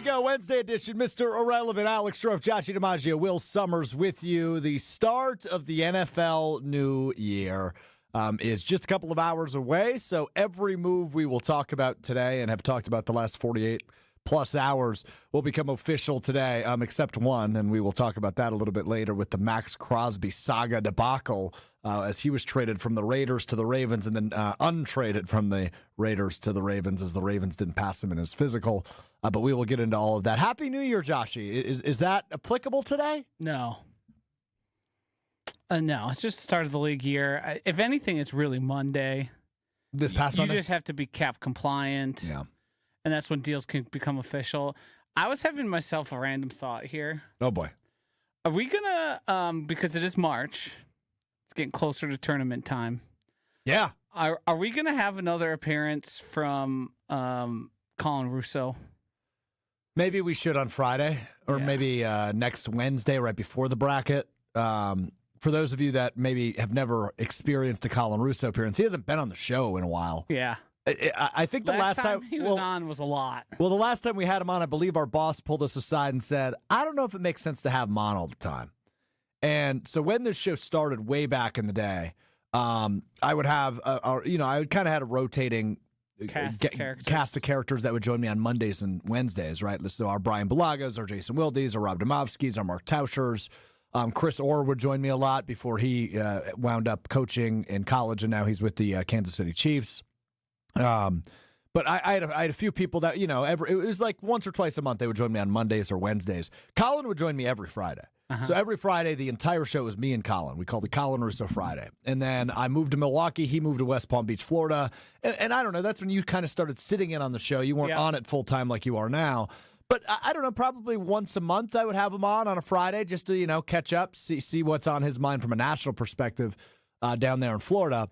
go. Wednesday edition. Mr. Irrelevant, Alex Strouf, DiMaggio, Will Sommers with you. The start of the NFL new year is just a couple of hours away. So every move we will talk about today and have talked about the last 48 plus hours will become official today, except one, and we will talk about that a little bit later with the Maxx Crosby saga debacle as he was traded from the Raiders to the Ravens and then untraded from the Raiders to the Ravens as the Ravens didn't pass him in his physical. But we will get into all of that. Happy New Year, Joshy. Is that applicable today? No. No, it's just the start of the league year. If anything, it's really Monday. This past Monday? You just have to be cap compliant. Yeah. And that's when deals can become official. I was having myself a random thought here. Oh, boy. Are we going to, because it is March, it's getting closer to tournament time. Yeah. Are we going to have another appearance from Colin Russo? Maybe we should on Friday or maybe next Wednesday right before the bracket. For those of you that maybe have never experienced a Colin Russo appearance, he hasn't been on the show in a while. Yeah. I think the last time he was on was a lot. Well, the last time we had him on, I believe our boss pulled us aside and said, I don't know if it makes sense to have him on all the time. And so when this show started way back in the day, I would have, I would kind of had a rotating cast of characters that would join me on Mondays and Wednesdays, right? So our Brian Balagos, our Jason Wildes, our Rob Demovskis, our Mark Tauschers. Chris Orr would join me a lot before he wound up coaching in college, and now he's with the Kansas City Chiefs. But I had a few people that, it was like once or twice a month they would join me on Mondays or Wednesdays. Colin would join me every Friday. Uh-huh. So every Friday, the entire show was me and Colin. We called it Colin Russo Friday. And then I moved to Milwaukee. He moved to West Palm Beach, Florida. And I don't know, that's when you kind of started sitting in on the show. You weren't on it full time like you are now. But I don't know, probably once a month I would have him on a Friday just to, catch up, see what's on his mind from a national perspective down there in Florida.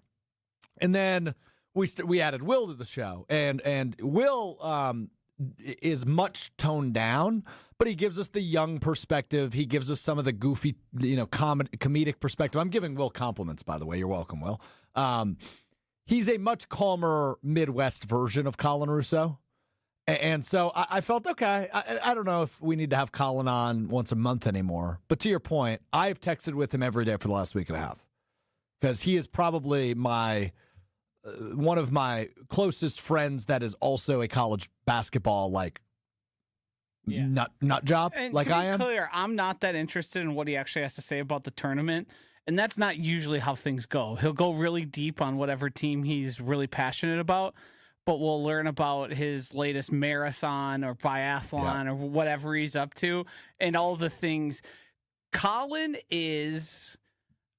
And then we added Will to the show, and Will is much toned down, but he gives us the young perspective. He gives us some of the goofy, comedic perspective. I'm giving Will compliments, by the way. You're welcome, Will. He's a much calmer Midwest version of Colin Russo. And so I felt, okay, I don't know if we need to have Colin on once a month anymore. But to your point, I've texted with him every day for the last week and a half because he is probably one of my closest friends that is also a college basketball nut job and like I am. To be clear, I'm not that interested in what he actually has to say about the tournament, and that's not usually how things go. He'll go really deep on whatever team he's really passionate about, but we'll learn about his latest marathon or biathlon or whatever he's up to and all the things. Colin is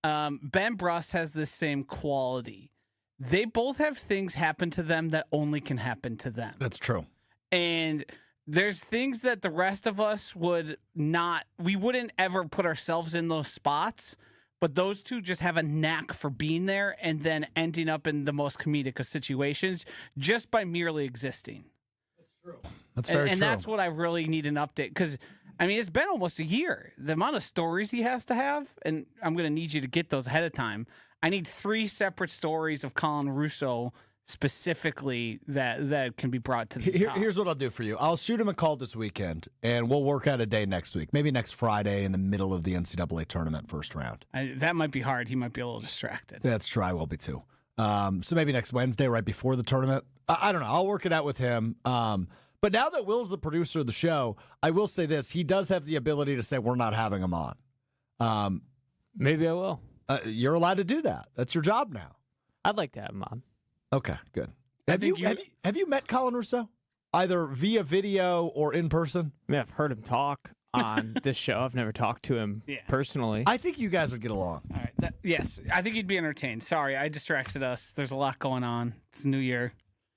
Ben Bruss has the same quality. They both have things happen to them that only can happen to them. That's true. And there's things that the rest of us we wouldn't ever put ourselves in those spots, but those two just have a knack for being there and then ending up in the most comedic of situations just by merely existing. That's true. That's very true. And that's what I really need an update because, it's been almost a year. The amount of stories he has to have, and I'm going to need you to get those ahead of time. I need 3 separate stories of Colin Russo specifically that can be brought to the top. Here's what I'll do for you. I'll shoot him a call this weekend, and we'll work out a day next week. Maybe next Friday in the middle of the NCAA tournament first round. That might be hard. He might be a little distracted. That's true. I will be too. So maybe next Wednesday right before the tournament. I don't know. I'll work it out with him. But now that Will's the producer of the show, I will say this. He does have the ability to say we're not having him on. Maybe I will. You're allowed to do that. That's your job now. I'd like to have him on. Okay, good. Have you met Colin Russo? Either via video or in person? I've heard him talk on this show. I've never talked to him personally. I think you guys would get along. All right. Yes, I think you'd be entertained. Sorry, I distracted us. There's a lot going on. It's New Year.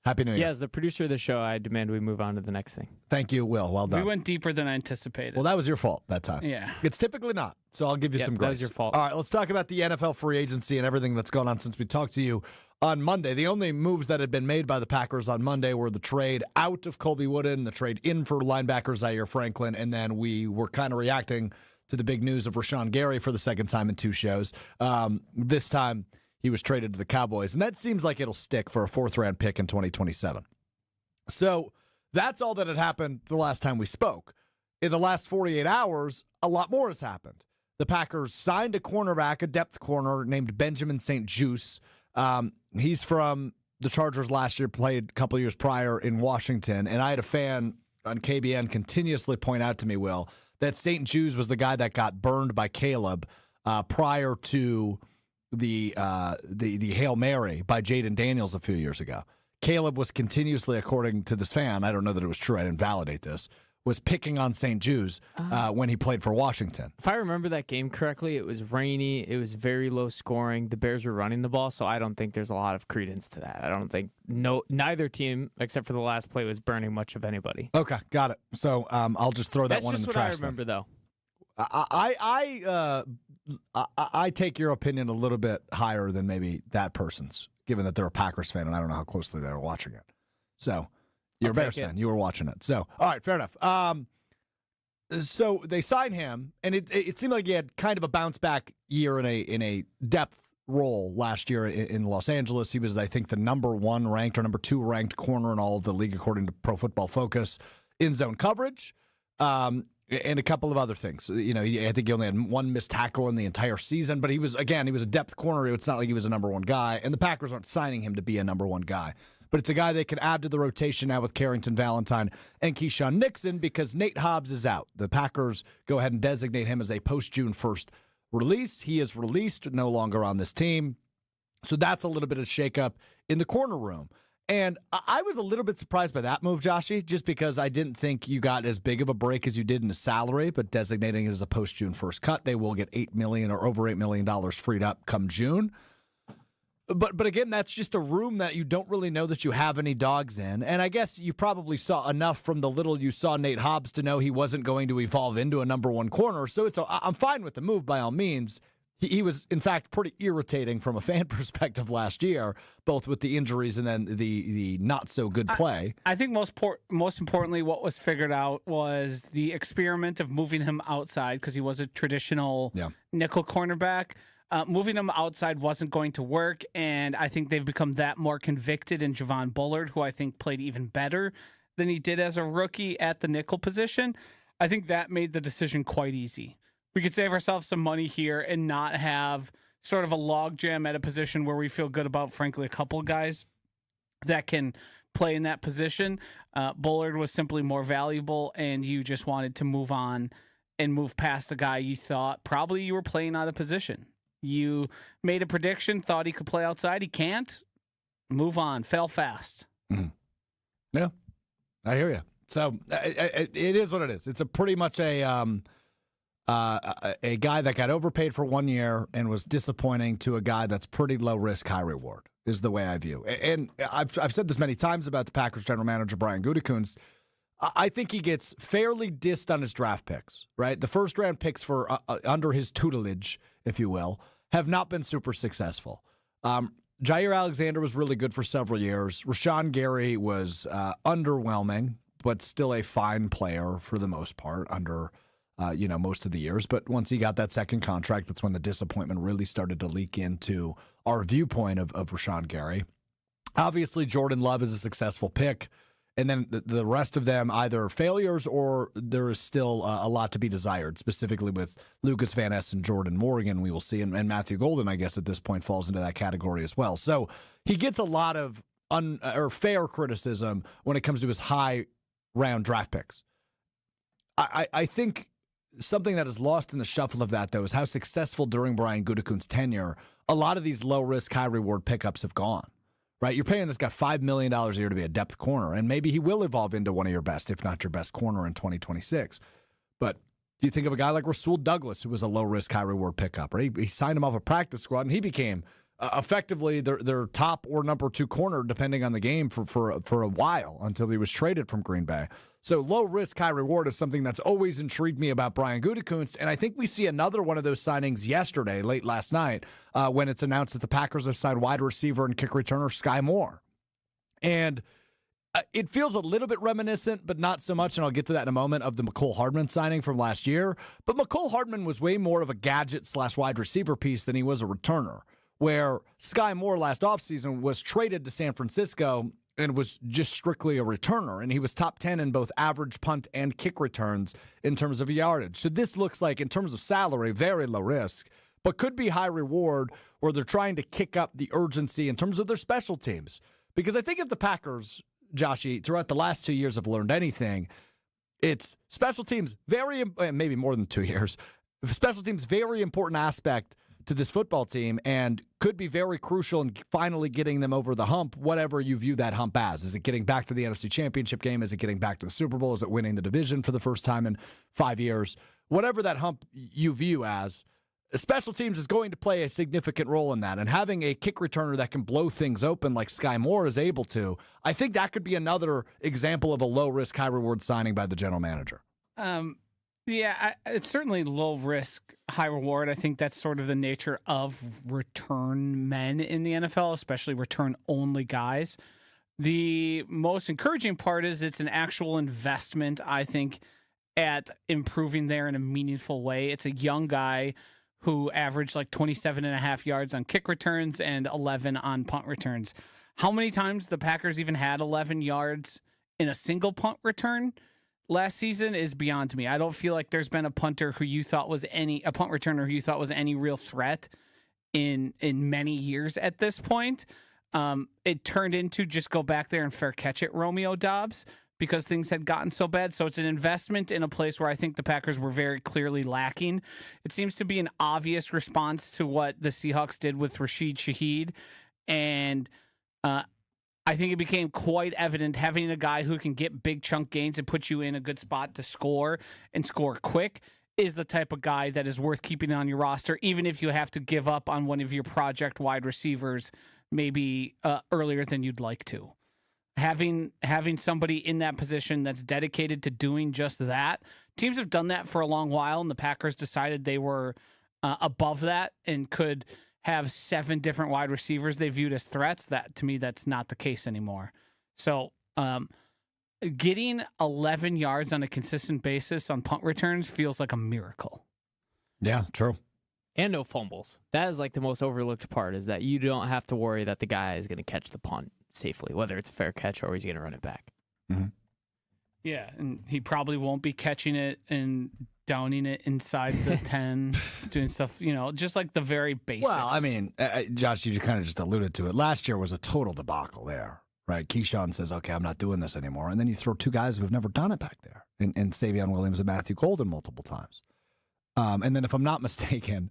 Happy New Year. Yeah, as the producer of the show, I demand we move on to the next thing. Thank you, Will. Well done. We went deeper than I anticipated. Well, that was your fault that time. Yeah. It's typically not, so I'll give you some grace. That was your fault. All right, let's talk about the NFL free agency and everything that's gone on since we talked to you on Monday. The only moves that had been made by the Packers on Monday were the trade out of Colby Wooden, the trade in for linebacker Zaire Franklin, and then we were kind of reacting to the big news of Rashan Gary for the second time in 2 shows. This time, he was traded to the Cowboys, and that seems like it'll stick for a 4th-round pick in 2027. So That's all that had happened the last time we spoke. In the last 48 hours, a lot more has happened. The Packers signed a cornerback, a depth corner named Benjamin St-Juste. He's from the Chargers last year, played a couple of years prior in Washington, and I had a fan on KBN continuously point out to me, Will, that St-Juste was the guy that got burned by Caleb prior to the Hail Mary by Jaden Daniels a few years ago. Caleb was continuously, according to this fan, I don't know that it was true, I didn't validate this, was picking on St-Juste when he played for Washington. If I remember that game correctly, it was rainy. It was very low scoring. The Bears were running the ball, so I don't think there's a lot of credence to that. I don't think neither team, except for the last play, was burning much of anybody. Okay, got it. So I'll just throw that That's one in the trash. That's just what then. I remember, though. I take your opinion a little bit higher than maybe that person's, given that they're a Packers fan, and I don't know how closely they're watching it. So you're a Bears fan. You were watching it. So, all right, fair enough. So they signed him, and it seemed like he had kind of a bounce-back year in a depth role last year in Los Angeles. He was, I think, the number 1 ranked or number 2 ranked corner in all of the league, according to Pro Football Focus, in zone coverage, and a couple of other things. You know, I think he only had 1 missed tackle in the entire season, but he was a depth corner. It's not like he was a number 1 guy, and the Packers aren't signing him to be a number 1 guy. But it's a guy they can add to the rotation now with Carrington Valentine and Keyshawn Nixon because Nate Hobbs is out. The Packers go ahead and designate him as a post-June 1st release. He is released, no longer on this team. So that's a little bit of shakeup in the corner room. And I was a little bit surprised by that move, Joshy, just because I didn't think you got as big of a break as you did in the salary, but designating it as a post-June 1st cut, they will get $8 million or over $8 million freed up come June. But again, that's just a room that you don't really know that you have any dogs in. And I guess you probably saw enough from the little you saw Nate Hobbs to know he wasn't going to evolve into a number 1 corner. So I'm fine with the move by all means. He was, in fact, pretty irritating from a fan perspective last year, both with the injuries and then the not-so-good play. I think most importantly, what was figured out was the experiment of moving him outside because he was a traditional nickel cornerback. Moving him outside wasn't going to work, and I think they've become that more convicted in Javon Bullard, who I think played even better than he did as a rookie at the nickel position. I think that made the decision quite easy. We could save ourselves some money here and not have sort of a logjam at a position where we feel good about, frankly, a couple of guys that can play in that position. Bullard was simply more valuable, and you just wanted to move on and move past a guy you thought probably you were playing out of position. You made a prediction, thought he could play outside. He can't. Move on. Fail fast. Mm-hmm. Yeah, I hear you. So it is what it is. It's a pretty much a guy that got overpaid for 1 year and was disappointing to a guy that's pretty low risk, high reward is the way I view. And I've said this many times about the Packers general manager, Brian Gutekunst. I think he gets fairly dissed on his draft picks, right? The first round picks for under his tutelage, if you will, have not been super successful. Jair Alexander was really good for several years. Rashan Gary was underwhelming, but still a fine player for the most part under most of the years. But once he got that second contract, that's when the disappointment really started to leak into our viewpoint of Rashan Gary. Obviously, Jordan Love is a successful pick. And then the rest of them either failures or there is still a lot to be desired, specifically with Lucas Van Ness and Jordan Morgan, we will see. And Matthew Golden, I guess, at this point falls into that category as well. So he gets a lot of fair criticism when it comes to his high-round draft picks. I think something that is lost in the shuffle of that, though, is how successful during Brian Gutekunst's tenure a lot of these low-risk, high-reward pickups have gone. Right, you're paying this guy $5 million a year to be a depth corner, and maybe he will evolve into one of your best, if not your best corner in 2026. But you think of a guy like Rasul Douglas, who was a low-risk, high-reward pickup, right? He signed him off a practice squad, and he became effectively their top or number 2 corner, depending on the game, for a while until he was traded from Green Bay. So low-risk, high-reward is something that's always intrigued me about Brian Gutekunst, and I think we see another one of those signings yesterday, late last night, when it's announced that the Packers have signed wide receiver and kick returner Skyy Moore. And it feels a little bit reminiscent, but not so much, and I'll get to that in a moment, of the Mecole Hardman signing from last year. But Mecole Hardman was way more of a gadget/wide receiver piece than he was a returner, where Skyy Moore last offseason was traded to San Francisco and was just strictly a returner. And he was top 10 in both average punt and kick returns in terms of yardage. So this looks like, in terms of salary, very low risk, but could be high reward where they're trying to kick up the urgency in terms of their special teams. Because I think if the Packers, Joshy, throughout the last 2 years have learned anything, it's special teams, maybe more than 2 years, special teams, very important aspect to this football team and could be very crucial in finally getting them over the hump, whatever you view that hump as. Is it getting back to the NFC Championship game? Is it getting back to the Super Bowl? Is it winning the division for the first time in 5 years? Whatever that hump you view as, special teams is going to play a significant role in that. And having a kick returner that can blow things open like Skyy Moore is able to, I think that could be another example of a low-risk, high-reward signing by the general manager. Yeah, it's certainly low risk, high reward. I think that's sort of the nature of return men in the NFL, especially return only guys. The most encouraging part is it's an actual investment, I think, at improving there in a meaningful way. It's a young guy who averaged like 27.5 yards on kick returns and 11 on punt returns. How many times the Packers even had 11 yards in a single punt return last season is beyond me. I don't feel like there's been a punter who you thought was a punt returner who you thought was any real threat in many years at this point. It turned into just go back there and fair catch it, Romeo Doubs, because things had gotten so bad. So it's an investment in a place where I think the Packers were very clearly lacking. It seems to be an obvious response to what the Seahawks did with Rashid Shaheed. And I think it became quite evident having a guy who can get big chunk gains and put you in a good spot to score and score quick is the type of guy that is worth keeping on your roster, even if you have to give up on one of your project wide receivers maybe earlier than you'd like to. Having somebody in that position that's dedicated to doing just that. Teams have done that for a long while, and the Packers decided they were above that and could have 7 different wide receivers they viewed as threats. That, to me, that's not the case anymore. So getting 11 yards on a consistent basis on punt returns feels like a miracle. Yeah, true. And no fumbles. That is like the most overlooked part, is that you don't have to worry that the guy is going to catch the punt safely, whether it's a fair catch or he's going to run it back. Mm-hmm. Yeah, and he probably won't be catching it and downing it inside the 10, doing stuff, just like the very basics. Well, I mean, Josh, you kind of just alluded to it. Last year was a total debacle there, right? Keyshawn says, okay, I'm not doing this anymore. And then you throw 2 guys who have never done it back there, and Savion Williams and Matthew Golden multiple times. And then if I'm not mistaken,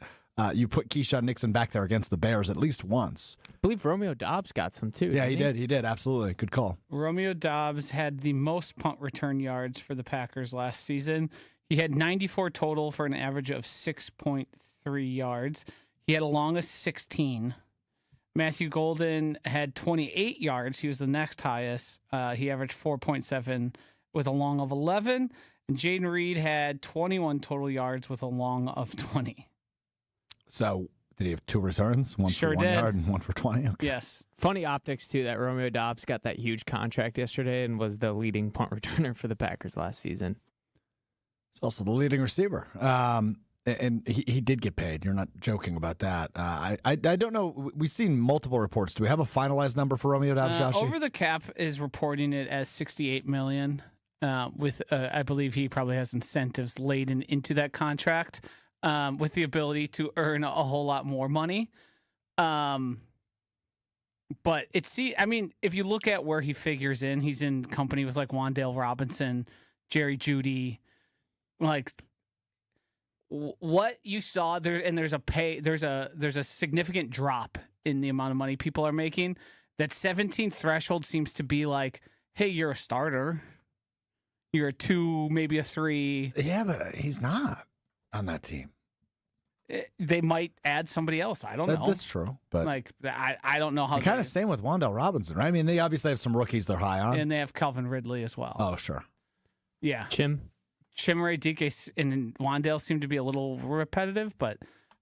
you put Keyshawn Nixon back there against the Bears at least once. I believe Romeo Doubs got some too. Yeah, he did. He did. Absolutely. Good call. Romeo Doubs had the most punt return yards for the Packers last season. He had 94 total for an average of 6.3 yards. He had a long of 16. Matthew Golden had 28 yards. He was the next highest. He averaged 4.7 with a long of 11. And Jaden Reed had 21 total yards with a long of 20. So did he have 2 returns? One Sure for 1 did. yard and 1 for 20? Okay. Yes. Funny optics, too, that Romeo Doubs got that huge contract yesterday and was the leading punt returner for the Packers last season. He's also the leading receiver. And he did get paid. You're not joking about that. I don't know. We've seen multiple reports. Do we have a finalized number for Romeo Doubs, Josh? Over the Cap is reporting it as $68 million. With I believe he probably has incentives laden into that contract with the ability to earn a whole lot more money. But if you look at where he figures in, he's in company with like Wan'Dale Robinson, Jerry Jeudy, like what you saw there. And there's a significant drop in the amount of money people are making. That 17th threshold seems to be like, hey, you're a starter. You're a 2, maybe a 3. Yeah, but he's not on that team. They might add somebody else. I don't know. That's true. But I don't know how. Kind of same with Wan'Dale Robinson, right? I mean, they obviously have some rookies they're high on. And they have Calvin Ridley as well. Oh, sure. Yeah. Chimere, DK, and Wan'Dale seem to be a little repetitive, but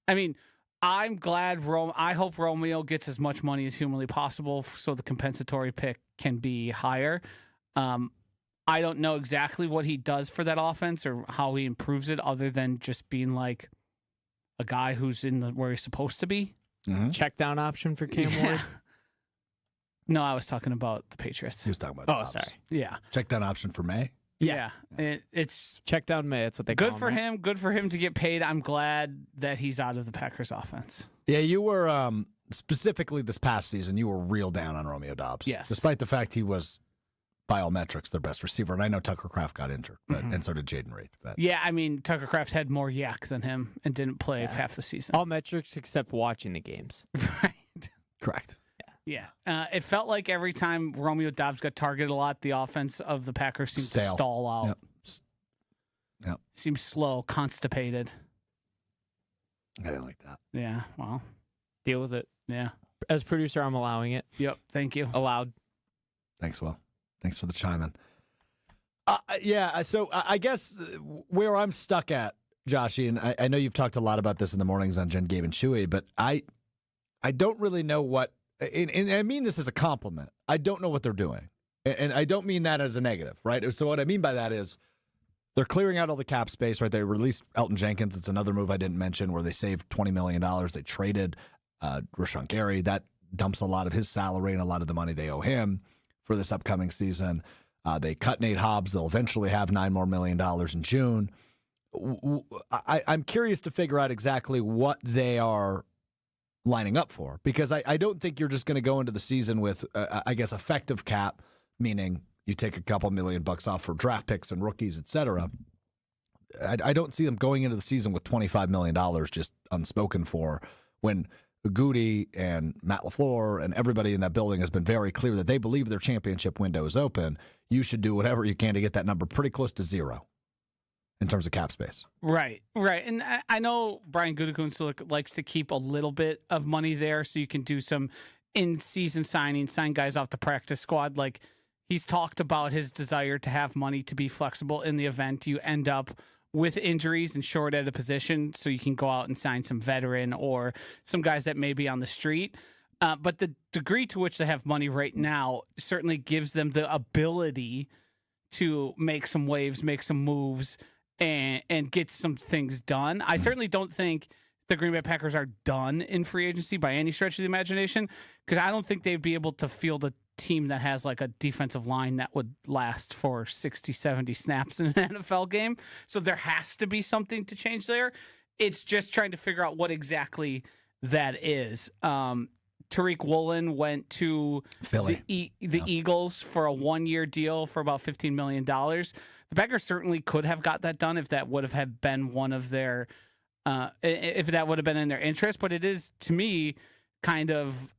I mean, I'm glad I hope Romeo gets as much money as humanly possible so the compensatory pick can be higher. I don't know exactly what he does for that offense or how he improves it other than just being like a guy who's where he's supposed to be. Mm-hmm. Check down option for Cam Ward. No, I was talking about the Patriots. He was talking about. Oh, Hobbs. sorry. Yeah. Check down option for May. Yeah. It's Check down May. That's what they good call for right? him. Good for him to get paid. I'm glad that he's out of the Packers offense. Yeah, you were specifically this past season. You were real down on Romeo Doubs. Yes. Despite the fact he was, by all metrics, their best receiver. And I know Tucker Kraft got injured, but, and so did Jaden Reed. But. Yeah, I mean, Tucker Kraft had more yak than him and didn't play half the season. All metrics except watching the games. Right. Correct. Yeah. It felt like every time Romeo Doubs got targeted a lot, the offense of the Packers seemed to stall out. Yep. Yep. Seems slow, constipated. I didn't like that. Yeah, well, Deal with it. yeah. As producer, I'm allowing it. Yep, thank you. Allowed. Thanks, Will. Thanks for the chime in. Yeah, so I guess where I'm stuck at, Joshy, and I know you've talked a lot about this in the mornings on Jen, Gabe, and Chewy, but I don't really know what, and I mean this as a compliment, I don't know what they're doing. And I don't mean that as a negative, right? So what I mean by that is they're clearing out all the cap space, right? They released Elgton Jenkins. It's another move I didn't mention where they saved $20 million. They traded Rashan Gary. That dumps a lot of his salary and a lot of the money they owe him for this upcoming season. They cut Nate Hobbs. They'll eventually have $9 million more in June. I'm curious to figure out exactly what they are lining up for, because I don't think you're just going to go into the season with, I guess, effective cap, meaning you take a couple $1 million off for draft picks and rookies, et cetera. I don't see them going into the season with $25 million just unspoken for, when Goody and Matt LaFleur and everybody in that building has been very clear that they believe their championship window is open. You should do whatever you can to get that number pretty close to zero in terms of cap space. Right. And I know Brian Gutekunst likes to keep a little bit of money there so you can do some in-season signings, sign guys off the practice squad. Like, he's talked about his desire to have money to be flexible in the event you end up with injuries and short at a position, so you can go out and sign some veteran or some guys that may be on the street. But the degree to which they have money right now certainly gives them the ability to make some waves, make some moves, and get some things done. I certainly don't think the Green Bay Packers are done in free agency by any stretch of the imagination, because I don't think they'd be able to field a team that has like a defensive line that would last for 60, 70 snaps in an NFL game. So there has to be something to change there. It's just trying to figure out what exactly that is. Tariq Woolen went to Philly, the Eagles for a 1-year deal for about $15 million. The Packers certainly could have got that done if that would have been one of their, if that would have been in their interest. But it is, to me, kind of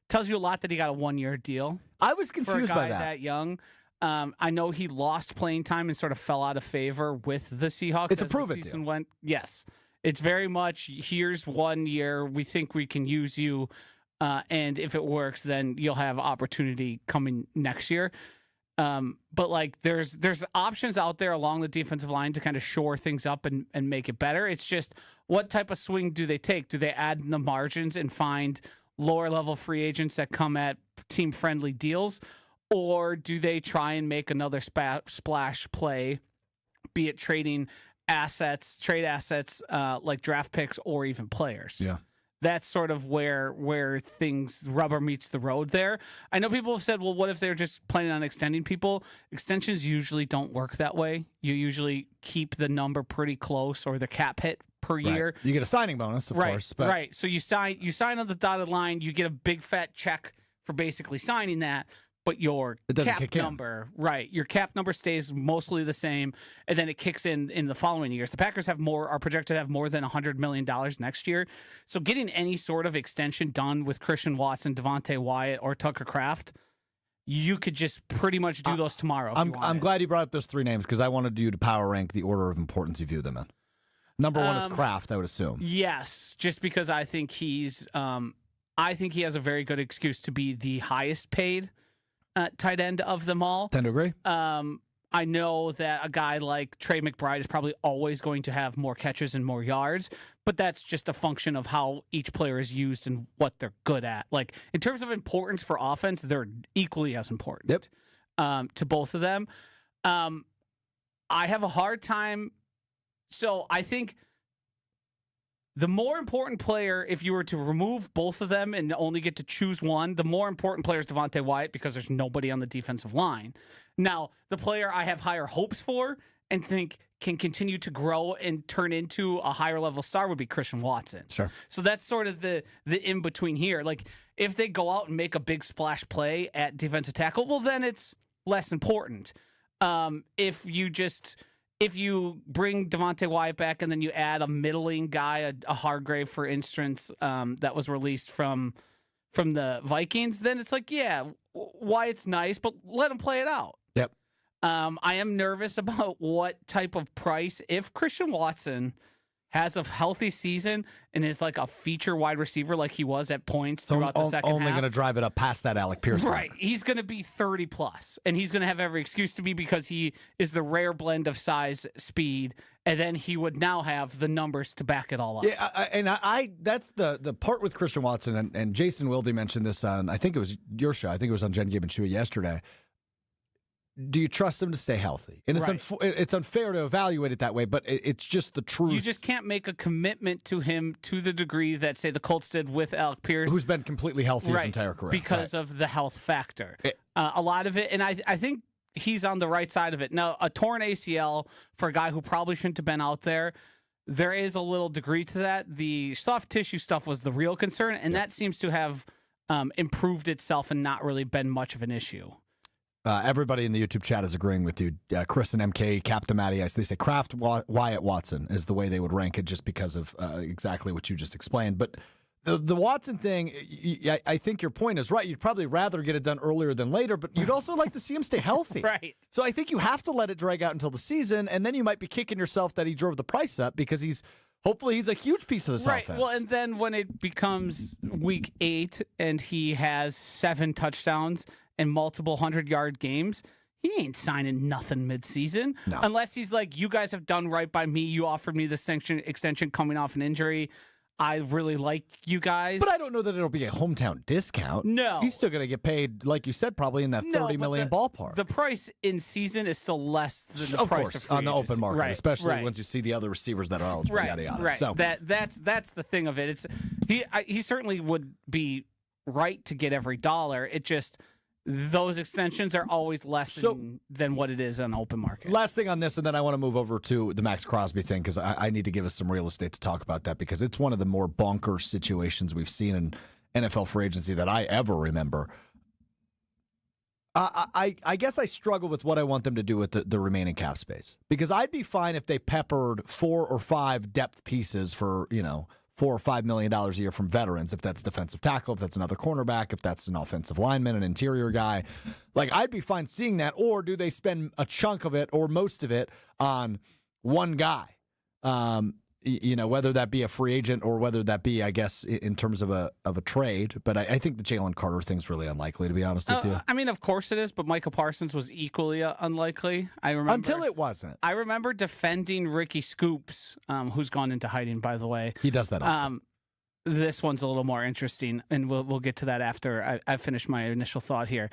tells you a lot that he got a 1-year deal. I was confused for a guy by that. young. I know he lost playing time and sort of fell out of favor with the Seahawks. It's a as prove the it season deal. went. Yes. It's very much, here's 1 year. We think we can use you. And if it works, then you'll have opportunity coming next year. But like there's options out there along the defensive line to kind of shore things up and make it better. It's just, what type of swing do they take? Do they add in the margins and find lower level free agents that come at team friendly deals? Or do they try and make another splash play, be it trade assets, like draft picks or even players? Yeah. That's sort of where things rubber meets the road there. I know people have said, well, what if they're just planning on extending people? Extensions usually don't work that way. You usually keep the number pretty close, or the cap hit per year. You get a signing bonus, of course. But Right. So you sign on the dotted line, you get a big fat check for basically signing that. But your cap number, your cap number stays mostly the same, and then it kicks in the following years. The Packers are projected to have more than $100 million next year. So getting any sort of extension done with Christian Watson, Devontae Wyatt, or Tucker Kraft, you could just pretty much do those tomorrow. I'm glad you brought up those three names, because I wanted you to power rank the order of importance you view them in. Number one is Kraft, I would assume. Yes, just because I think he has a very good excuse to be the highest paid tight end of them all. Tend to agree. I know that a guy like Trey McBride is probably always going to have more catches and more yards, but that's just a function of how each player is used and what they're good at. Like, in terms of importance for offense, they're equally as important to both of them. I have a hard time. So I think the more important player, if you were to remove both of them and only get to choose one, the more important player is Devontae Wyatt because there's nobody on the defensive line. Now, the player I have higher hopes for and think can continue to grow and turn into a higher level star would be Christian Watson. Sure. So that's sort of the in between here. Like if they go out and make a big splash play at defensive tackle, well then it's less important. If you bring Devontae Wyatt back and then you add a middling guy, a Hargrave for instance, that was released from the Vikings, then it's like, yeah, Wyatt's nice, but let him play it out. Yep. I am nervous about what type of price. If Christian Watson has a healthy season and is like a feature wide receiver like he was at points throughout the second half. Only going to drive it up past that Alec Pierce. Right. mark. He's going to be 30 plus, and he's going to have every excuse to be because he is the rare blend of size, speed, and then he would now have the numbers to back it all up. Yeah, I that's the part with Christian Watson, and Jason Wilde mentioned this on, I think it was your show. I think it was on Jen Gabe and Chewy yesterday. Do you trust him to stay healthy? And it's unfair to evaluate it that way, but it's just the truth. You just can't make a commitment to him to the degree that, say, the Colts did with Alec Pierce. Who's been completely healthy his entire career. Because of the health factor. A lot of it, and I think he's on the right side of it. Now, a torn ACL for a guy who probably shouldn't have been out there, there is a little degree to that. The soft tissue stuff was the real concern, and that seems to have improved itself and not really been much of an issue. Everybody in the YouTube chat is agreeing with you. Chris and MK, Captain Matty Ice, they say Kraft, Wyatt, Watson is the way they would rank it just because of exactly what you just explained. But the Watson thing, I think your point is right. You'd probably rather get it done earlier than later, but you'd also like to see him stay healthy. Right. So I think you have to let it drag out until the season, and then you might be kicking yourself that he drove the price up because hopefully he's a huge piece of this offense. Well, and then when it becomes week 8 and he has 7 touchdowns and multiple 100-yard games, he ain't signing nothing midseason. No. Unless he's like, you guys have done right by me. You offered me the extension coming off an injury. I really like you guys. But I don't know that it'll be a hometown discount. No. He's still going to get paid, like you said, probably in that $30 million ballpark. The price in season is still less than the of price course, of free on the agency. open market, Right, especially right. once you see the other receivers that are eligible, yada, yada. Right. So That's the thing of it. It's he certainly would be right to get every dollar. It just, those extensions are always less than what it is on the open market. Last thing on this, and then I want to move over to the Maxx Crosby thing because I need to give us some real estate to talk about that because it's one of the more bonkers situations we've seen in NFL free agency that I ever remember. I guess I struggle with what I want them to do with the remaining cap space because I'd be fine if they peppered 4 or 5 depth pieces for, $4 or $5 million a year from veterans, if that's defensive tackle, if that's another cornerback, if that's an offensive lineman, an interior guy. Like, I'd be fine seeing that. Or do they spend a chunk of it or most of it on one guy? Whether that be a free agent or whether that be, I guess, in terms of a trade. But I think the Jalen Carter thing's really unlikely, to be honest with you. I mean, of course it is, but Micah Parsons was equally unlikely. I remember until it wasn't. I remember defending Ricky Scoops, who's gone into hiding, by the way. He does that often. This one's a little more interesting, and we'll get to that after I finish my initial thought here.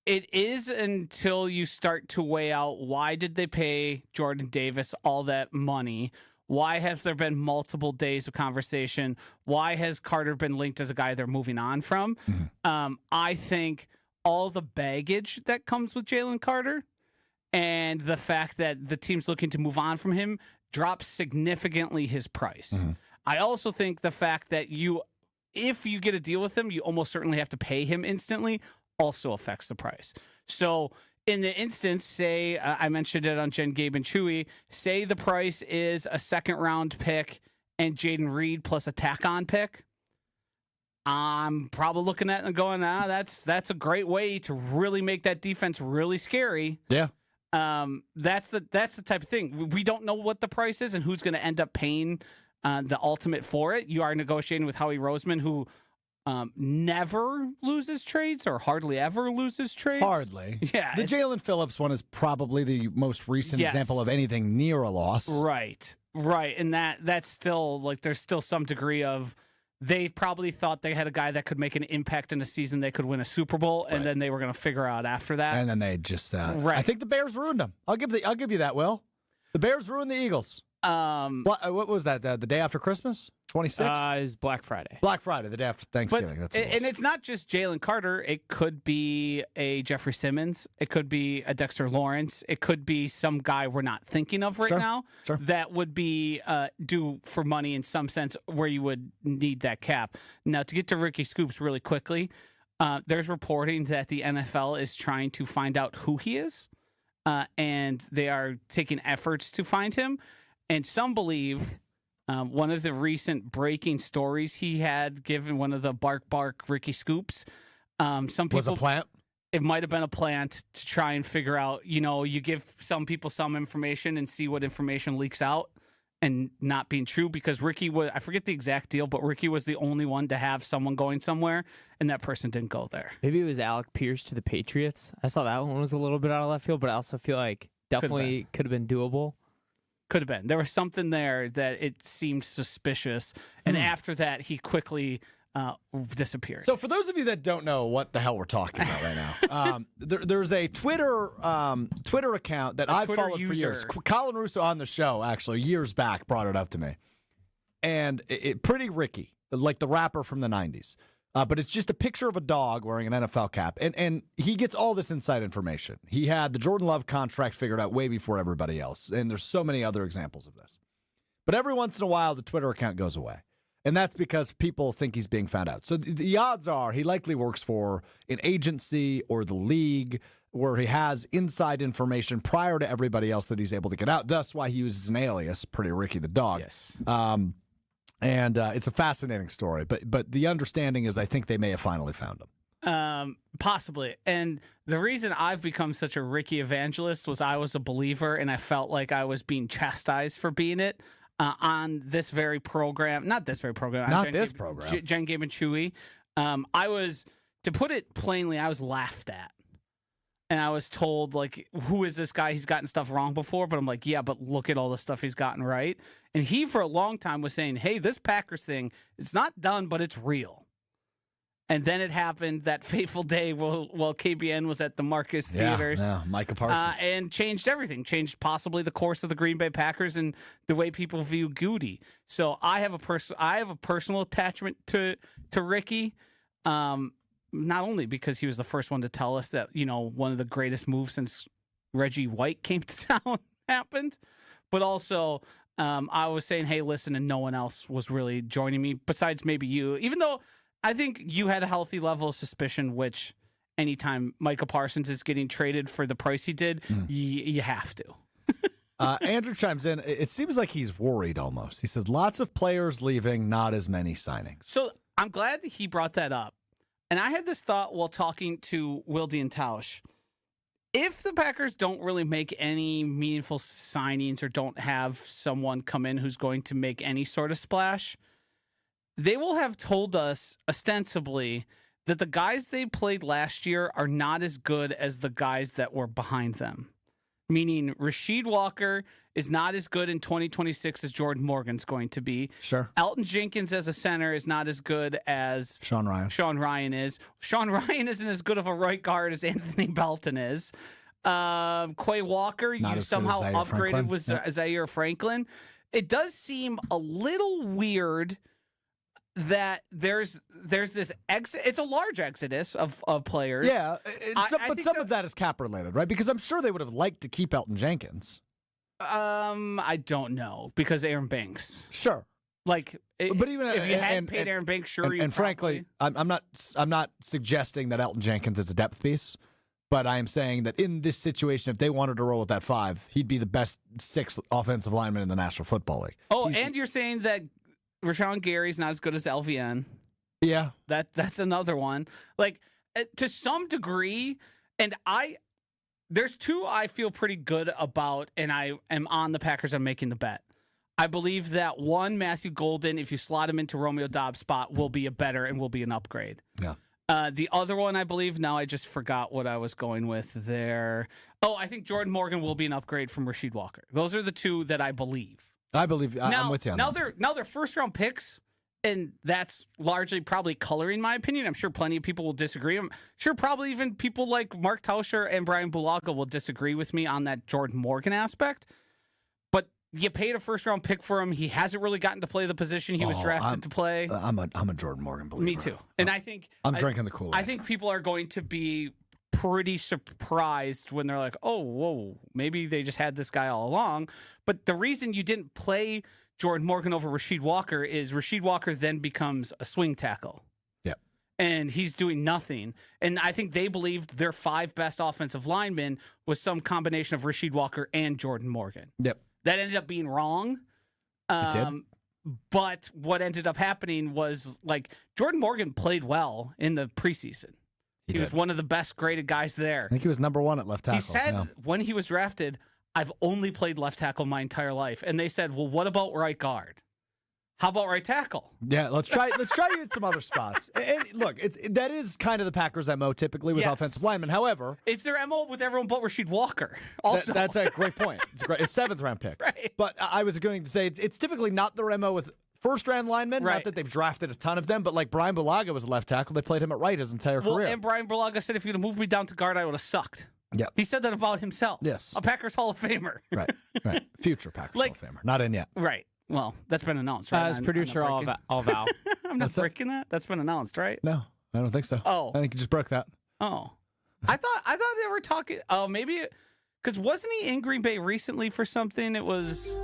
It is until you start to weigh out why did they pay Jordan Davis all that money? Why have there been multiple days of conversation? Why has Carter been linked as a guy they're moving on from? Mm-hmm. I think all the baggage that comes with Jalen Carter and the fact that the team's looking to move on from him drops significantly his price. Mm-hmm. I also think the fact that if you get a deal with him, you almost certainly have to pay him instantly also affects the price. So in the instance, say, I mentioned it on Jen, Gabe, and Chewy, say the price is a second-round pick and Jaden Reed plus a tack-on pick, I'm probably looking at it and going, that's a great way to really make that defense really scary. Yeah. That's the type of thing. We don't know what the price is and who's going to end up paying the ultimate for it. You are negotiating with Howie Roseman, who never loses trades or hardly ever loses trades. Hardly. Yeah. The Jalen Phillips one is probably the most recent example of anything near a loss. Right. And that's still, like, there's still some degree of, they probably thought they had a guy that could make an impact in a season they could win a Super Bowl, and then they were going to figure out after that. And then they just I think the Bears ruined them. I'll give you that, Will. The Bears ruined the Eagles. What was that? The day after Christmas? 26th? It was Black Friday. Black Friday, the day after Thanksgiving. That's what it was. And it's not just Jalen Carter. It could be a Jeffrey Simmons. It could be a Dexter Lawrence. It could be some guy we're not thinking of right now that would be due for money in some sense where you would need that cap. Now, to get to Ricky Scoops really quickly, there's reporting that the NFL is trying to find out who he is, and they are taking efforts to find him. And some believe one of the recent breaking stories he had given one of the Bark Ricky Scoops. Some people was a plant. It might have been a plant to try and figure out. You give some people some information and see what information leaks out and not being true. Because Ricky I forget the exact deal, but Ricky was the only one to have someone going somewhere, and that person didn't go there. Maybe it was Alec Pierce to the Patriots. I saw that one was a little bit out of left field, but I also feel like definitely could have been doable. Could have been. There was something there that it seemed suspicious. And after that, he quickly disappeared. So for those of you that don't know what the hell we're talking about right now, there's a Twitter account that I've followed for years. Colin Russo on the show, actually, years back, brought it up to me. And Pretty Ricky, like the rapper from the 90s. But it's just a picture of a dog wearing an NFL cap. And he gets all this inside information. He had the Jordan Love contracts figured out way before everybody else. And there's so many other examples of this. But every once in a while, the Twitter account goes away. And that's because people think he's being found out. So the odds are he likely works for an agency or the league where he has inside information prior to everybody else that he's able to get out. That's why he uses an alias, Pretty Ricky the dog. Yes. And it's a fascinating story, but the understanding is I think they may have finally found him. Possibly. And the reason I've become such a Ricky evangelist was I was a believer, and I felt like I was being chastised for being it on this very program. Not this very program. Jen Gabe and Chewy. I was, to put it plainly, I was laughed at. And I was told, like, who is this guy? He's gotten stuff wrong before. But I'm like, yeah, but look at all the stuff he's gotten right. And he, for a long time, was saying, hey, this Packers thing, it's not done, but it's real. And then it happened that fateful day while KBN was at the Marcus Theaters. Yeah, Micah Parsons. And changed everything. Changed possibly the course of the Green Bay Packers and the way people view Goody. So I have a personal attachment to Ricky. Not only because he was the first one to tell us that, one of the greatest moves since Reggie White came to town happened, but also I was saying, hey, listen, and no one else was really joining me besides maybe you, even though I think you had a healthy level of suspicion, which anytime Micah Parsons is getting traded for the price he did, you have to. Andrew chimes in. It seems like he's worried almost. He says, lots of players leaving, not as many signings. So I'm glad that he brought that up. And I had this thought while talking to Wilde and Tausch. If the Packers don't really make any meaningful signings or don't have someone come in who's going to make any sort of splash, they will have told us ostensibly that the guys they played last year are not as good as the guys that were behind them. Meaning Rasheed Walker is not as good in 2026 as Jordan Morgan's going to be. Sure. Elgton Jenkins as a center is not as good as Sean Ryan is. Sean Ryan isn't as good of a right guard as Anthony Belton is. Quay Walker, you somehow upgraded with Zaire Franklin. It does seem a little weird that there's this exit. It's a large exodus of players. Yeah, but some of that is cap related, right? Because I'm sure they would have liked to keep Elgton Jenkins. I don't know because Aaron Banks. Sure. But even if you hadn't paid Aaron Banks, sure. And frankly, I'm not suggesting that Elgton Jenkins is a depth piece, but I am saying that in this situation, if they wanted to roll with that 5, he'd be the best 6th offensive lineman in the National Football League. Oh, and you're saying that Rashan Gary's not as good as LVN. Yeah, that's another one. Like to some degree, and there's 2 I feel pretty good about, and I am on the Packers. I'm making the bet. I believe that one, Matthew Golden, if you slot him into Romeo Dobbs' spot, will be a better and will be an upgrade. Yeah. The other one, I believe, now I just forgot what I was going with there. Oh, I think Jordan Morgan will be an upgrade from Rasheed Walker. Those are the 2 that I believe. I'm with you on that. Now they're first-round picks, and that's largely probably coloring my opinion. I'm sure plenty of people will disagree. I'm sure probably even people like Mark Tauscher and Brian Bulaga will disagree with me on that Jordan Morgan aspect. But you paid a first-round pick for him. He hasn't really gotten to play the position he was drafted to play. I'm a Jordan Morgan believer. Me too. And I think I'm drinking the Kool-Aid. I think people are going to be pretty surprised when they're like, oh, whoa, maybe they just had this guy all along. But the reason you didn't play Jordan Morgan over Rasheed Walker is Rasheed Walker then becomes a swing tackle. Yep. And he's doing nothing. And I think they believed their 5 best offensive linemen was some combination of Rasheed Walker and Jordan Morgan. Yep. That ended up being wrong. It did. But what ended up happening was, like, Jordan Morgan played well in the preseason. He was one of the best graded guys there. I think he was number 1 at left tackle. He said when he was drafted, I've only played left tackle my entire life. And they said, well, what about right guard? How about right tackle? Yeah, let's try you at some other spots. And look, that is kind of the Packers' MO typically with offensive linemen. However, it's their MO with everyone but Rasheed Walker. Also, that's a great point. It's a 7th-round pick. Right. But I was going to say it's typically not their MO with first-round linemen. Right. Not that they've drafted a ton of them, but like Brian Bulaga was a left tackle. They played him at right his entire career. And Brian Bulaga said if you'd have moved me down to guard, I would have sucked. Yeah. He said that about himself. Yes. A Packers Hall of Famer. Right. Future Packers Hall of Famer. Not in yet. Right. Well, that's been announced, right? As producer, I'll vow. I'm not breaking that. That's been announced, right? No, I don't think so. Oh. I think you just broke that. Oh. I thought they were talking. Oh, maybe because wasn't he in Green Bay recently for something? It was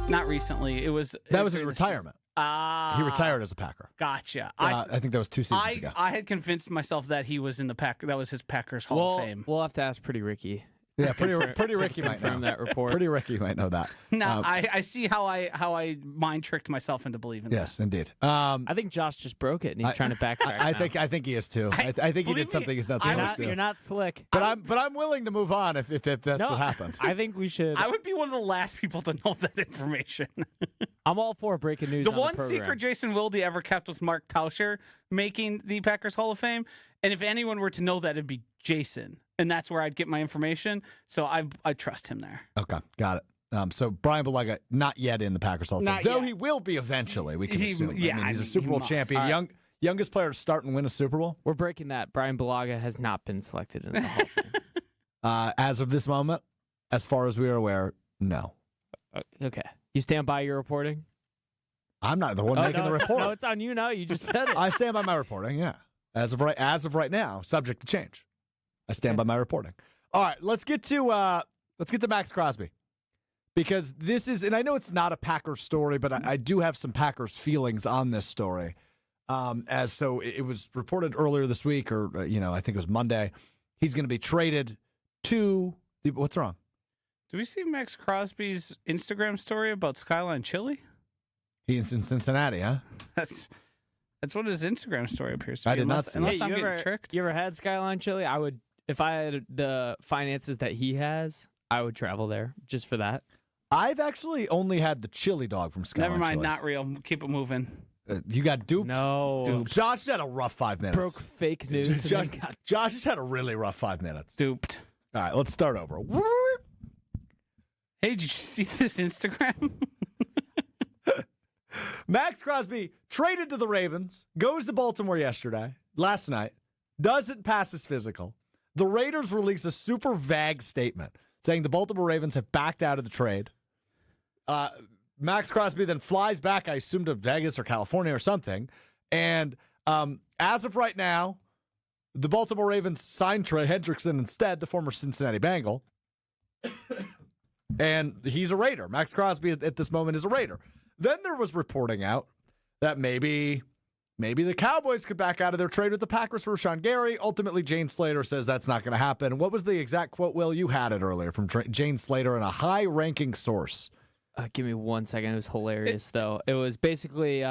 not recently. It was that was his retirement. He retired as a Packer. Gotcha. I think that was 2 seasons ago. I had convinced myself that he was in the Packer. That was his Packers Hall of Fame. We'll have to ask Pretty Ricky. Yeah, pretty Ricky might know that report. Pretty Ricky might know that. No, I see how I mind tricked myself into believing that. Yes, indeed. I think Josh just broke it and he's trying to backtrack. I think he is too. I think he did something he's not supposed to. You're not slick. But I'm willing to move on if that's what happened. I think we should. I would be one of the last people to know that information. I'm all for breaking news. The on one the program. secret Jason Wilde ever kept was Mark Tauscher making the Packers Hall of Fame. And if anyone were to know that, it'd be Jason. And that's where I'd get my information. So I trust him there. Okay, got it. So Brian Bulaga, not yet in the Packers Hall of Fame. Though he will be eventually, we can assume. Yeah, I mean, he's a Super Bowl champion. Right. Youngest player to start and win a Super Bowl. We're breaking that. Brian Bulaga has not been selected in the Hall of Fame. As of this moment, as far as we are aware, no. Okay. You stand by your reporting? I'm not the one making the report. No, it's on you now. You just said it. I stand by my reporting, yeah. As of right now, subject to change. I stand by my reporting. All right, let's get to Maxx Crosby. Because this is, and I know it's not a Packers story, but I do have some Packers feelings on this story. So it was reported earlier this week, or I think it was Monday. He's going to be traded to. What's wrong? Do we see Maxx Crosby's Instagram story about Skyline Chili? He's in Cincinnati, huh? That's what his Instagram story appears to be. I did not see. Unless Hey, I'm getting tricked. You ever had Skyline Chili? I would, if I had the finances that he has, I would travel there just for that. I've actually only had the chili dog from Skyline. Never mind, Chili. not real. Keep it moving. You got duped? No. Duped. Josh had a rough 5 minutes. Broke fake news. Josh just had a really rough 5 minutes. Duped. All right, let's start over. Hey, did you see this Instagram? Maxx Crosby traded to the Ravens, goes to Baltimore last night, doesn't pass his physical. The Raiders release a super vague statement saying the Baltimore Ravens have backed out of the trade. Maxx Crosby then flies back, I assume, to Vegas or California or something. And as of right now, the Baltimore Ravens signed Trey Hendrickson instead, the former Cincinnati Bengal. And he's a Raider. Maxx Crosby at this moment is a Raider. Then there was reporting out that maybe the Cowboys could back out of their trade with the Packers for Rashan Gary. Ultimately, Jane Slater says that's not going to happen. What was the exact quote, Will? You had it earlier from Jane Slater and a high-ranking source. Give me 1 second. It was hilarious, though. It was basically, we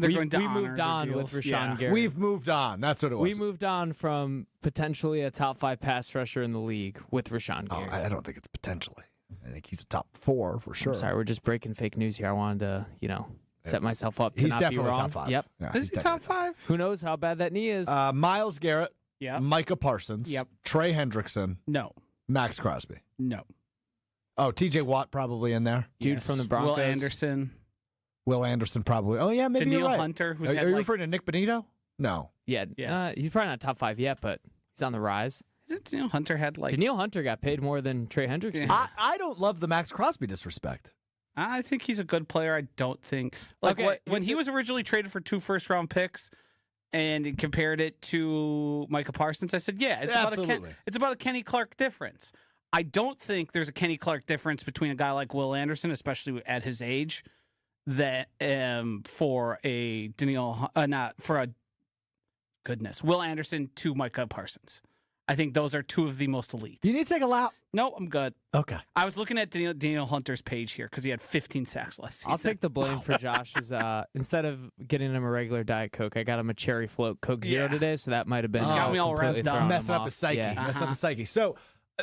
moved on with Rashan Gary. We've moved on. That's what it was. We moved on from potentially a top 5 pass rusher in the league with Rashan Gary. I don't think it's potentially. I think he's a top 4 for sure. I'm sorry, we're just breaking fake news here. I wanted to, set myself up to he's not definitely be wrong. top 5. Yep. Yeah, Is he top 5? Who knows how bad that knee is? Myles Garrett. Yep. Micah Parsons. Yep. Trey Hendrickson. No. Maxx Crosby. No. Oh, TJ Watt probably in there. Dude from the Broncos. Will Will Anderson probably. Oh, yeah, maybe Daniil you're right. Hunter. Are you referring to Nick Benito? No. Yeah. Yes. He's probably not top 5 yet, but he's on the rise. Isn't Danielle Hunter had like... Danielle Hunter got paid more than Trey Hendrickson. Yeah. I don't love the Maxx Crosby disrespect. I think he's a good player. I don't think... Like, Okay. when he was originally traded for 2 first-round picks and compared it to Micah Parsons, I said, yeah, it's about a Kenny Clark difference. I don't think there's a Kenny Clark difference between a guy like Will Anderson, especially at his age, that for a Will Anderson to Micah Parsons. I think those are 2 of the most elite. Do you need to take a lap? No, I'm good. Okay. I was looking at Daniel Hunter's page here because he had 15 sacks last season. I'll take the blame for Josh's. Instead of getting him a regular Diet Coke, I got him a cherry float Coke Zero today, so that might have been. It's got me all completely revved up. throwing Messing him up off. his psyche. Yeah. Messing up his psyche. So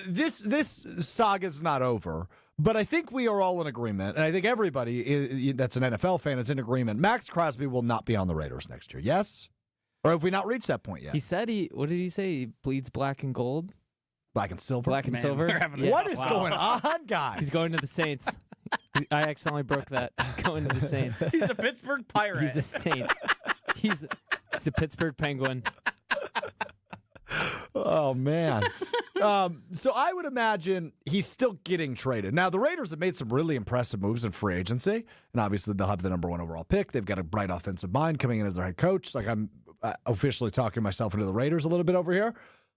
this saga's not over, but I think we are all in agreement, and I think everybody that's an NFL fan is in agreement. Maxx Crosby will not be on the Raiders next year. Yes? Or have we not reached that point yet? He said what did he say? He bleeds black and gold? Black and silver? Black and Man, silver? we're having a- What is going on, guys? He's going to the Saints. I accidentally broke that. He's going to the Saints. He's a Pittsburgh Pirate. He's a Saint. He's a Pittsburgh Penguin. Oh, man. So I would imagine he's still getting traded. Now, the Raiders have made some really impressive moves in free agency, and obviously they'll have the number 1 overall pick. They've got a bright offensive mind coming in as their head coach. Like, I'm officially talking myself into the Raiders a little bit over here.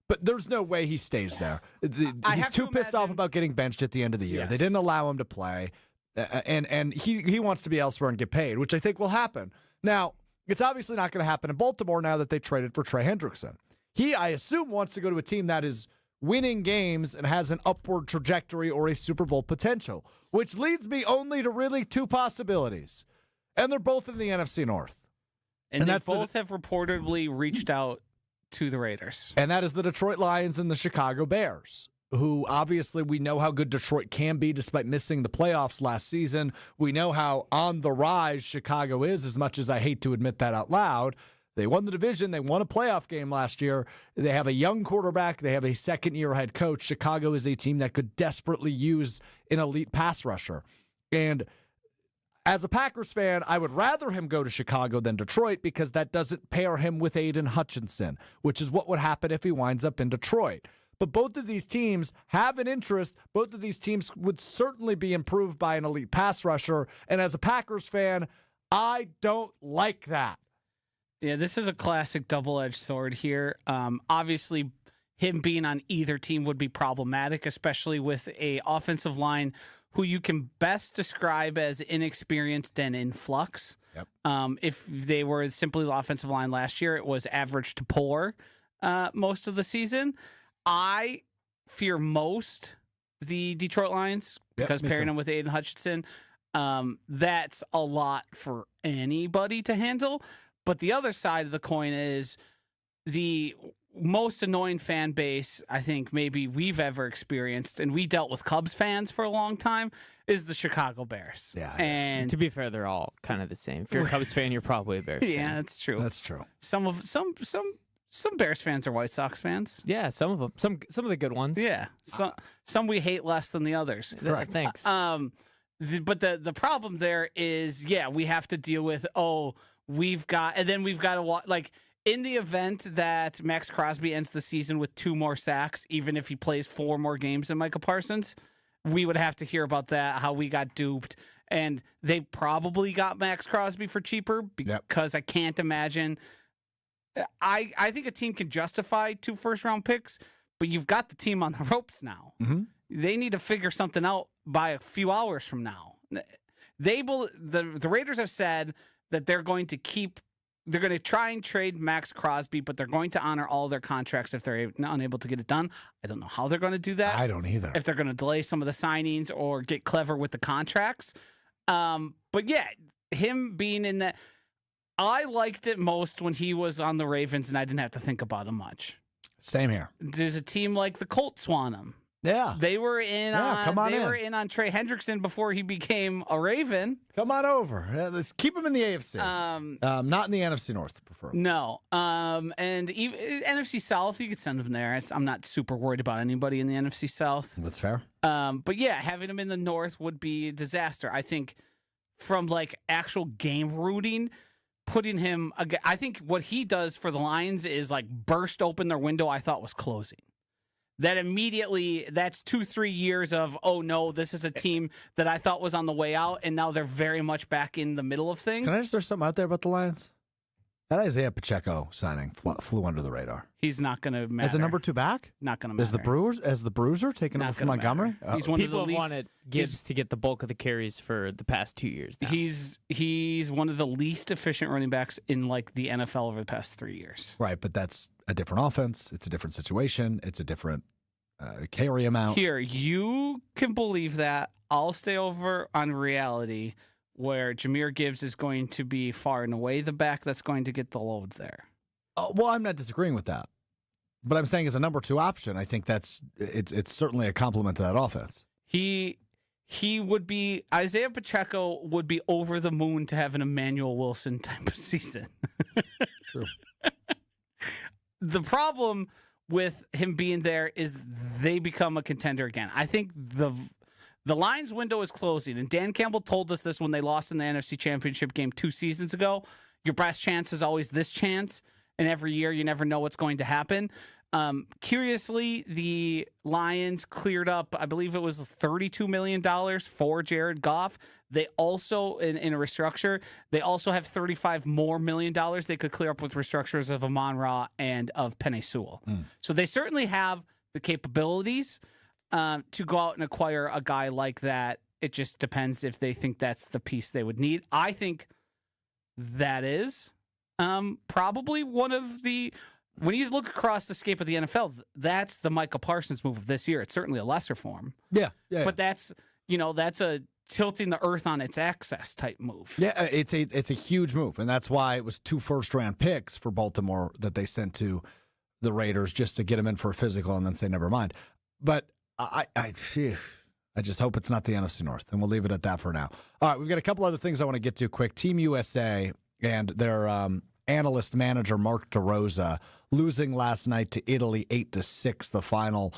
But there's no way he stays there. He's too pissed off about getting benched at the end of the year. Yes. They didn't allow him to play, and he wants to be elsewhere and get paid, which I think will happen. Now, it's obviously not going to happen in Baltimore now that they traded for Trey Hendrickson. He, I assume, wants to go to a team that is winning games and has an upward trajectory or a Super Bowl potential, which leads me only to really 2 possibilities. And they're both in the NFC North. and and they that's both have reportedly reached out to the Raiders. And that is the Detroit Lions and the Chicago Bears, who obviously we know how good Detroit can be despite missing the playoffs last season. We know how on the rise Chicago is, as much as I hate to admit that out loud. They won the division. They won a playoff game last year. They have a young quarterback. They have a second-year head coach. Chicago is a team that could desperately use an elite pass rusher. And as a Packers fan, I would rather him go to Chicago than Detroit because that doesn't pair him with Aiden Hutchinson, which is what would happen if he winds up in Detroit. But both of these teams have an interest. Both of these teams would certainly be improved by an elite pass rusher. And as a Packers fan, I don't like that. Yeah, this is a classic double-edged sword here. Obviously, him being on either team would be problematic, especially with a offensive line who you can best describe as inexperienced and in flux. Yep. If they were simply the offensive line last year, it was average to poor most of the season. I fear most the Detroit Lions because me pairing too. them with Aiden Hutchinson, that's a lot for anybody to handle. But the other side of the coin is the most annoying fan base I think maybe we've ever experienced, and we dealt with Cubs fans for a long time, is the Chicago Bears. Yeah, it is. and To be fair, they're all kind of the same. If you're a Cubs fan, you're probably a Bears fan. yeah, that's true. That's true. Some Bears fans are White Sox fans. Yeah, some of them. Some of the good ones. Yeah, some we hate less than the others. Correct. Thanks. But the problem there is, yeah, we have to deal with, we've got to watch, like, in the event that Maxx Crosby ends the season with 2 more sacks, even if he plays 4 more games than Micah Parsons, we would have to hear about that, how we got duped. And they probably got Maxx Crosby for cheaper because I can't imagine. I think a team can justify 2 first-round picks, but you've got the team on the ropes now. Mm-hmm. They need to figure something out by a few hours from now. The Raiders have said that they're going to try and trade Maxx Crosby, but they're going to honor all their contracts if they're unable to get it done. I don't know how they're going to do that. I don't either. If they're going to delay some of the signings or get clever with the contracts. But yeah, him being in that, I liked it most when he was on the Ravens and I didn't have to think about him much. Same here. There's a team like the Colts want him. Yeah. They were in on Trey Hendrickson before he became a Raven. Come on over. Let's keep him in the AFC. Not in the NFC North, preferably. No. And even, NFC South, you could send him there. I'm not super worried about anybody in the NFC South. That's fair. But yeah, having him in the North would be a disaster. I think from like actual game rooting, putting him, I think what he does for the Lions is like burst open their window I thought was closing. that immediately that's 2-3 years of, oh no, this is a team that I thought was on the way out, and now they're very much back in the middle of things. Can I just throw something out there about the Lions? That Isaiah Pacheco signing flew under the radar. He's not going to matter. As a number 2 back? Not going to matter. As the bruiser taking over from Montgomery? He's one People of the have least, wanted Gibbs to get the bulk of the carries for the past 2 years now. He's one of the least efficient running backs in like the NFL over the past 3 years. Right, but that's a different offense. It's a different situation. It's a different carry amount. Here, you can believe that. I'll stay over on reality, where Jahmyr Gibbs is going to be far and away the back that's going to get the load there. Well, I'm not disagreeing with that. But I'm saying as a number 2 option, I think it's certainly a compliment to that offense. He would be, Isaiah Pacheco would be over the moon to have an Emmanuel Wilson type of season. True. The problem with him being there is they become a contender again. I think the Lions window is closing, and Dan Campbell told us this when they lost in the NFC Championship game 2 seasons ago. Your best chance is always this chance, and every year you never know what's going to happen. Curiously, the Lions cleared up, I believe it was $32 million for Jared Goff. They also, in a restructure, they also have $35 million more they could clear up with restructures of Amon-Ra and of Penei Sewell. So they certainly have the capabilities to go out and acquire a guy like that. It just depends if they think that's the piece they would need. I think that is probably one of the, when you look across the scape of the NFL, that's the Micah Parsons move of this year. It's certainly a lesser form. Yeah. But that's a tilting the earth on its axis type move. Yeah, it's a huge move, and that's why it was 2 first-round picks for Baltimore that they sent to the Raiders just to get them in for a physical and then say never mind. But I just hope it's not the NFC North, and we'll leave it at that for now. All right, we've got a couple other things I want to get to quick. Team USA and their analyst manager Mark DeRosa losing last night to Italy 8-6, the final.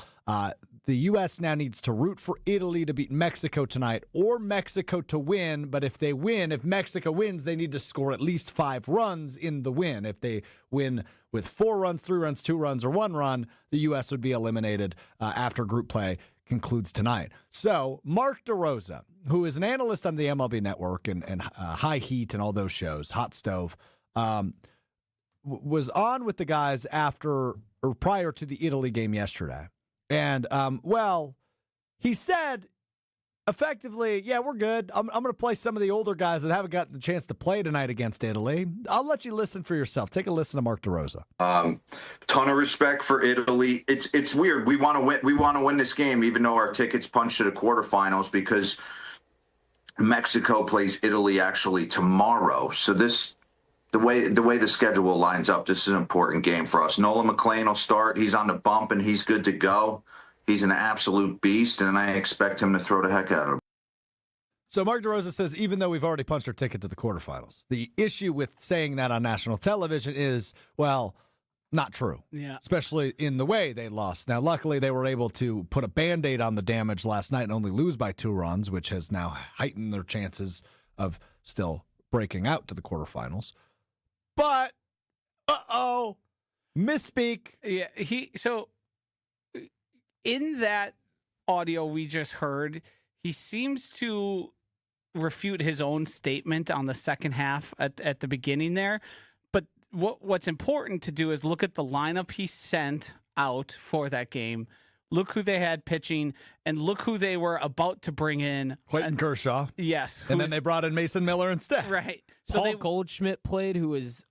The U.S. now needs to root for Italy to beat Mexico tonight or Mexico to win. But if Mexico wins, they need to score at least 5 runs in the win. If they win with 4 runs, 3 runs, 2 runs, or 1 run, the U.S. would be eliminated after group play concludes tonight. So Mark DeRosa, who is an analyst on the MLB Network and High Heat and all those shows, Hot Stove, was on with the guys prior to the Italy game yesterday. And, he said, effectively, yeah, we're good. I'm going to play some of the older guys that haven't gotten the chance to play tonight against Italy. I'll let you listen for yourself. Take a listen to Mark DeRosa. Ton of respect for Italy. It's weird. We want to win. We want to win this game, even though our tickets punched to the quarterfinals, because Mexico plays Italy actually tomorrow. So the way the schedule lines up, this is an important game for us. Nolan McLean will start. He's on the bump, and he's good to go. He's an absolute beast, and I expect him to throw the heck out of him. So Mark DeRosa says, even though we've already punched our ticket to the quarterfinals, the issue with saying that on national television is, well, not true. Yeah. Especially in the way they lost. Now, luckily, they were able to put a Band-Aid on the damage last night and only lose by 2 runs, which has now heightened their chances of still breaking out to the quarterfinals. But, misspeak. Yeah, so in that audio we just heard, he seems to refute his own statement on the second half at the beginning there. But what's important to do is look at the lineup he sent out for that game. Look who they had pitching, and look who they were about to bring in. Clayton Kershaw. Yes. And then they brought in Mason Miller instead. Right. So Paul Goldschmidt played, who was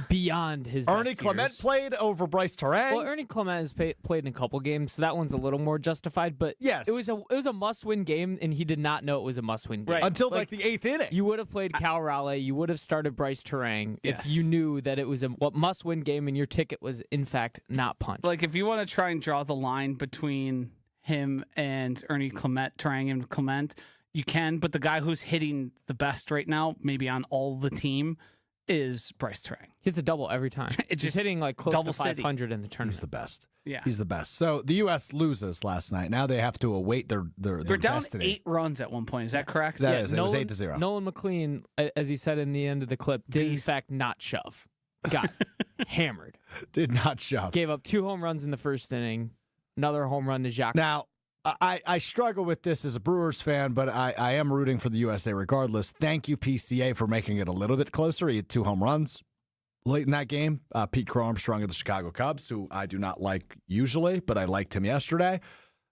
beyond his Ernie best Clement years. played over Bryce Terang. Well, Ernie Clement has played in a couple games, so that one's a little more justified. But yes, it was a must-win game, and he did not know it was a must-win game. Right. Until like the 8th inning. You would have played Cal Raleigh. You would have started Bryce Terang if you knew that it was a must-win game and your ticket was, in fact, not punched. Like, if you want to try and draw the line between him and Ernie Clement, Terang and Clement, you can. But the guy who's hitting the best right now, maybe on all the team, is Bryce Terang. Hits a double every time. He's hitting like close to 500 in the tournament. He's the best. Yeah. He's the best. So the U.S. loses last night. Now they have to await their They're down destiny. 8 runs at one point. Is that correct? That is. It was 8-0. Nolan McLean, as he said in the end of the clip, did in fact not shove. Got hammered. Did not shove. Gave up 2 home runs in the first inning. Another home run to Jacques. Now, I struggle with this as a Brewers fan, but I am rooting for the USA regardless. Thank you, PCA, for making it a little bit closer. He had 2 home runs late in that game. Pete Crow Armstrong of the Chicago Cubs, who I do not like usually, but I liked him yesterday,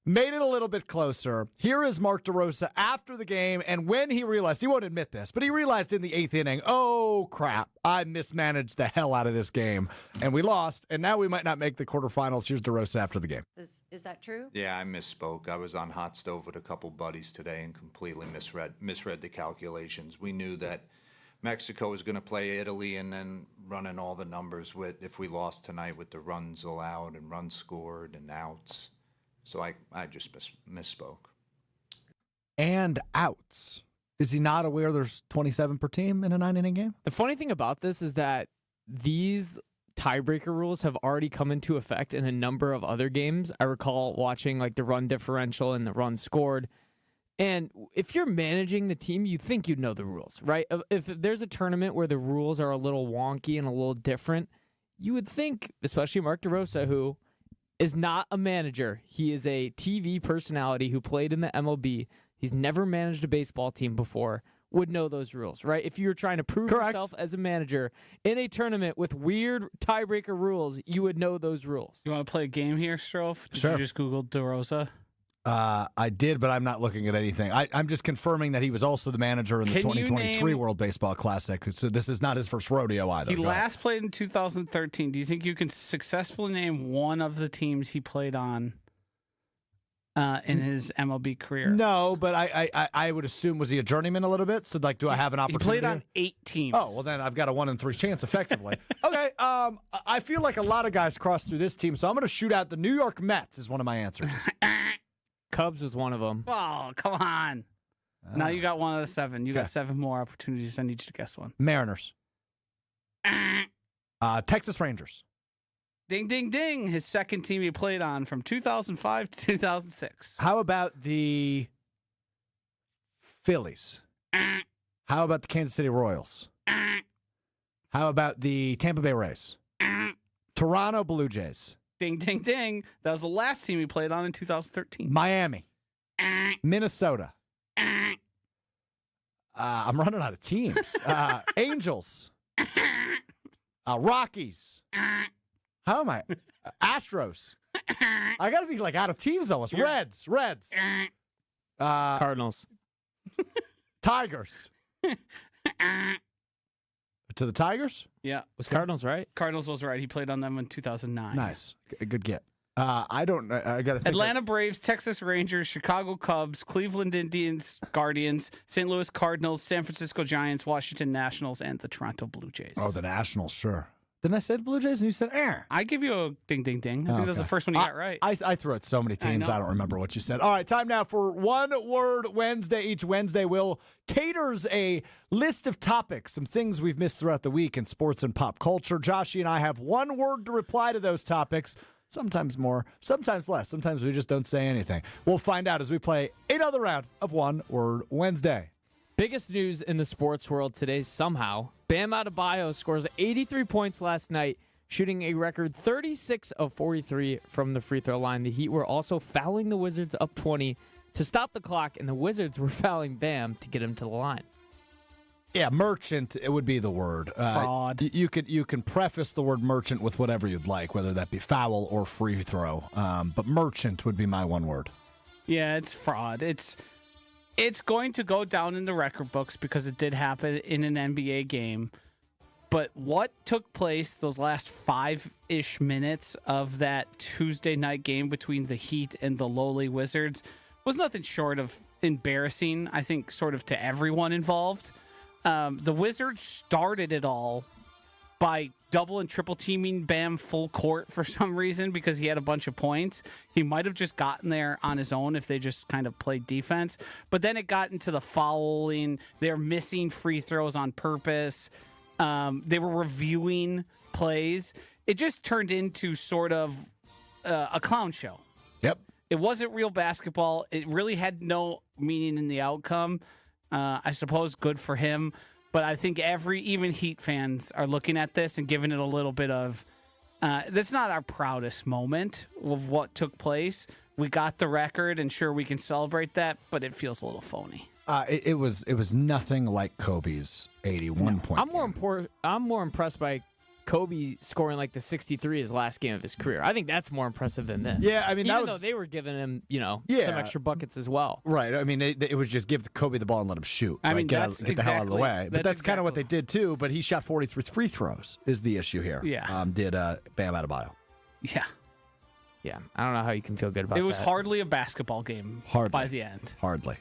made it a little bit closer. Here is Mark DeRosa after the game, and when he realized, he won't admit this, but he realized in the 8th inning, oh, crap, I mismanaged the hell out of this game, and we lost, and now we might not make the quarterfinals. Here's DeRosa after the game. Is that true? Yeah, I misspoke. I was on hot stove with a couple buddies today and completely misread the calculations. We knew that Mexico was going to play Italy and then running all the numbers with if we lost tonight with the runs allowed and runs scored and outs. So I just misspoke. And outs. Is he not aware there's 27 per team in a 9-inning game? The funny thing about this is that these tiebreaker rules have already come into effect in a number of other games. I recall watching like the run differential and the run scored. And if you're managing the team, you think you'd know the rules, right? If there's a tournament where the rules are a little wonky and a little different, you would think, especially Mark DeRosa, who is not a manager. He is a TV personality who played in the MLB. He's never managed a baseball team before, would know those rules, right? If you were trying to prove yourself as a manager in a tournament with weird tiebreaker rules, you would know those rules. You want to play a game here, Strouf? Did Sure. you just Google DeRosa? I did, but I'm not looking at anything. I'm just confirming that he was also the manager in the Can you 2023 name- World Baseball Classic. So this is not his first rodeo either. He Go last played in 2013. Do you think you can successfully name one of the teams he played on in his MLB career? No, but I would assume, was he a journeyman a little bit? So, like, do I have an He opportunity? played on 8 teams. Oh, well, then I've got a 1 in 3 chance, effectively. Okay, I feel like a lot of guys cross through this team, so I'm going to shoot out the New York Mets is one of my answers. Cubs was one of them. Oh, come on. Now you got 1 out of 7. You got 7 more opportunities. I need you to guess one. Mariners. Texas Rangers. Ding, ding, ding. His second team he played on from 2005 to 2006. How about the Phillies? How about the Kansas City Royals? How about the Tampa Bay Rays? Toronto Blue Jays. Ding, ding, ding. That was the last team he played on in 2013. Miami. Minnesota. I'm running out of teams. Angels. Rockies. How am I? Astros. I got to be like out of teams almost. Reds. Cardinals. Tigers. To the Tigers? Yeah. Was Cardinals right? Cardinals was right. He played on them in 2009. Nice. Good get. I don't know. I got to think. Atlanta Braves, Texas Rangers, Chicago Cubs, Cleveland Indians, Guardians, St. Louis Cardinals, San Francisco Giants, Washington Nationals, and the Toronto Blue Jays. Oh, the Nationals, sure. Didn't I say the Blue Jays and you said air? I give you a ding, ding, ding. I think that was the first one you got right. I threw out so many teams, know. I don't remember what you said. All right, time now for One Word Wednesday. Each Wednesday, Will caters a list of topics, some things we've missed throughout the week in sports and pop culture. Joshy and I have one word to reply to those topics. Sometimes more, sometimes less. Sometimes we just don't say anything. We'll find out as we play another round of One Word Wednesday. Biggest news in the sports world today, somehow. Bam Adebayo scores 83 points last night, shooting a record 36 of 43 from the free throw line. The Heat were also fouling the Wizards up 20 to stop the clock, and the Wizards were fouling Bam to get him to the line. Yeah, merchant, it would be the word. Fraud. You can preface the word merchant with whatever you'd like, whether that be foul or free throw. But merchant would be my one word. Yeah, it's fraud. It's going to go down in the record books because it did happen in an NBA game. But what took place those last 5-ish minutes of that Tuesday night game between the Heat and the lowly Wizards was nothing short of embarrassing, I think, sort of to everyone involved. The Wizards started it all by double and triple teaming Bam full court for some reason because he had a bunch of points. He might have just gotten there on his own if they just kind of played defense. But then it got into the fouling. They're missing free throws on purpose. They were reviewing plays. It just turned into sort of a clown show. Yep. It wasn't real basketball. It really had no meaning in the outcome. I suppose good for him. But I think even Heat fans are looking at this and giving it a little bit of That's not our proudest moment of what took place. We got the record, and sure, we can celebrate that, but it feels a little phony. It was nothing like Kobe's 81 point. I'm more impressed by Kobe scoring like the 63 his last game of his career. I think that's more impressive than this. Yeah, I mean, even though they were giving him, some extra buckets as well. Right. I mean, it was just give Kobe the ball and let him shoot. I mean, get the hell out of the way. But that's kind of what they exactly. did too. But he shot 43 free throws. Is the issue here? Yeah. Did Bam Adebayo? Yeah. Yeah, I don't know how you can feel good about that. It was hardly a basketball game by the end. Hardly.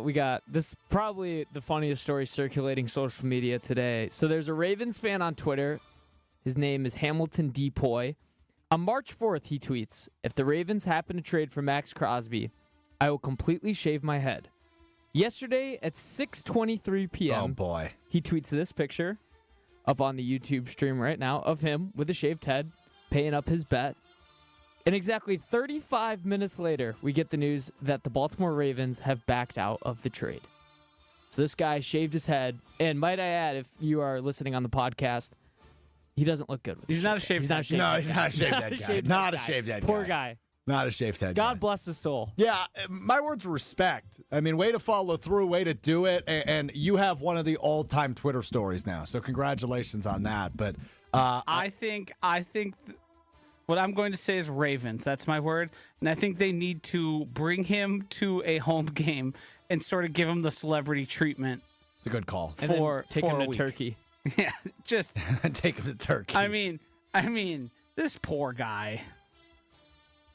We got this probably the funniest story circulating social media today. So there's a Ravens fan on Twitter. His name is Hamilton Depoy. On March 4th, he tweets, "If the Ravens happen to trade for Maxx Crosby, I will completely shave my head." Yesterday at 6:23 p.m., Oh boy. he tweets this picture up on the YouTube stream right now of him with a shaved head, paying up his bet. And exactly 35 minutes later, we get the news that the Baltimore Ravens have backed out of the trade. So this guy shaved his head. And might I add, if you are listening on the podcast, he doesn't look good with He's not a shaved head. No, he's not a shaved head guy. Not a shaved head guy. Poor guy. Not a shaved head guy. God bless his soul. Yeah, my words of respect. I mean, way to follow through, way to do it, and you have one of the all-time Twitter stories now. So congratulations on that. But I think what I'm going to say is Ravens. That's my word. And I think they need to bring him to a home game and sort of give him the celebrity treatment. it's a good call. And then For- take for him a to week. Turkey. Yeah, just Take him to Turkey. I mean, this poor guy.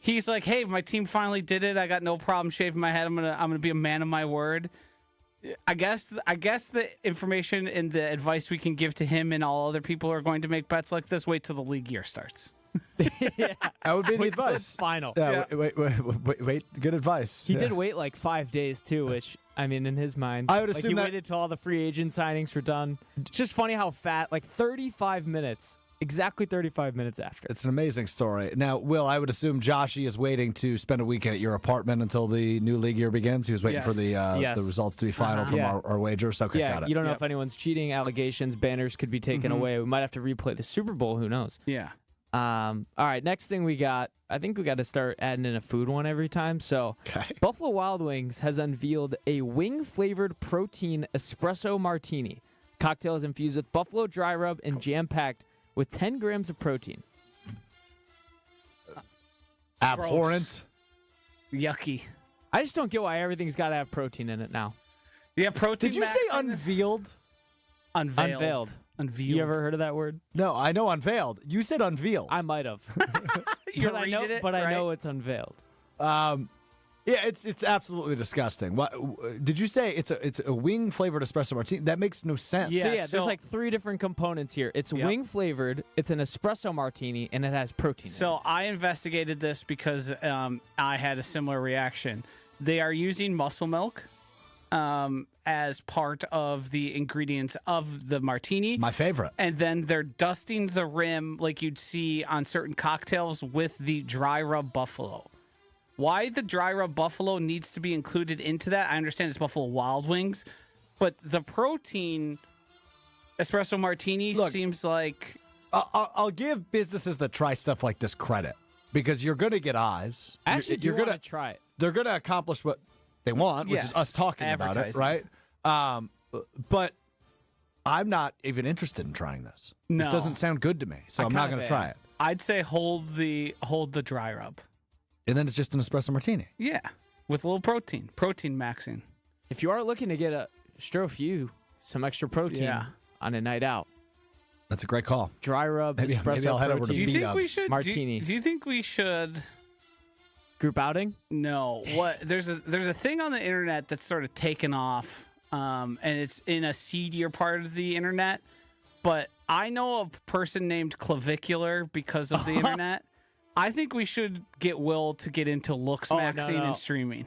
He's like, "Hey, my team finally did it. I got no problem shaving my head. I'm gonna be a man of my word." I guess the information and the advice we can give to him and all other people who are going to make bets like this, wait till the league year starts. Yeah. that would be the Wait till advice. it's final. Yeah, wait. Good advice. He Yeah. did wait like 5 days too, which I mean, in his mind, I would like, assume he that- waited till all the free agent signings were done. It's just funny how like 35 minutes, exactly 35 minutes after. It's an amazing story. Now, Will, I would assume Joshy is waiting to spend a weekend at your apartment until the new league year begins. He was waiting for the Yes. the results to be final from Yeah. our wagers. Okay, Yeah, got it. you don't know Yep. if anyone's cheating. Allegations, banners could be taken away. We might have to replay the Super Bowl. Who knows? Yeah. All right, next thing we got. I think we got to start adding in a food one every time. So, Okay. Buffalo Wild Wings has unveiled a wing-flavored protein espresso martini. Cocktail is infused with buffalo dry rub and jam-packed with 10 grams of protein. Abhorrent. Yucky. I just don't get why everything's got to have protein in it now. Yeah, protein. Did you say max in this- unveiled? Unveiled. You ever heard of that word? No, I know unveiled. You said unveiled. I might have. You but I know, redid it, but I right? know it's unveiled. Yeah, it's absolutely disgusting. What did you say? It's a wing flavored espresso martini. That makes no sense. Yeah. So yeah, there's so- like 3 different components here. It's Yep. wing flavored, it's an espresso martini, and it has protein. in So it. I investigated this because I had a similar reaction. They are using muscle milk as part of the ingredients of the martini. My favorite. And then they're dusting the rim like you'd see on certain cocktails with the dry rub buffalo. Why the dry rub buffalo needs to be included into that, I understand it's Buffalo Wild Wings, but the protein espresso martini Look, seems like... I'll give businesses that try stuff like this credit because you're going to get eyes. I actually you're do want gonna to try it. they're going to accomplish what they want, which is Yes, us talking about it, advertising. right? But I'm not even interested in trying this. This No. doesn't sound good to me, so I I'm not kind going of to try am. it. I'd say hold the dry rub. And then it's just an espresso martini. Yeah, with a little protein maxing. If you are looking to get a Strouf some extra protein Yeah. on a night out, That's a great call. dry rub, Maybe espresso I'll head over to protein, Do you think we B-dubs. should Martini. Do you think we should? group outing. No. What? There's a thing on the internet that's sort of taken off, and it's in a seedier part of the internet. But I know a person named Clavicular because of the internet. I think we should get Will to get into looks Oh, no, maxing no. and streaming.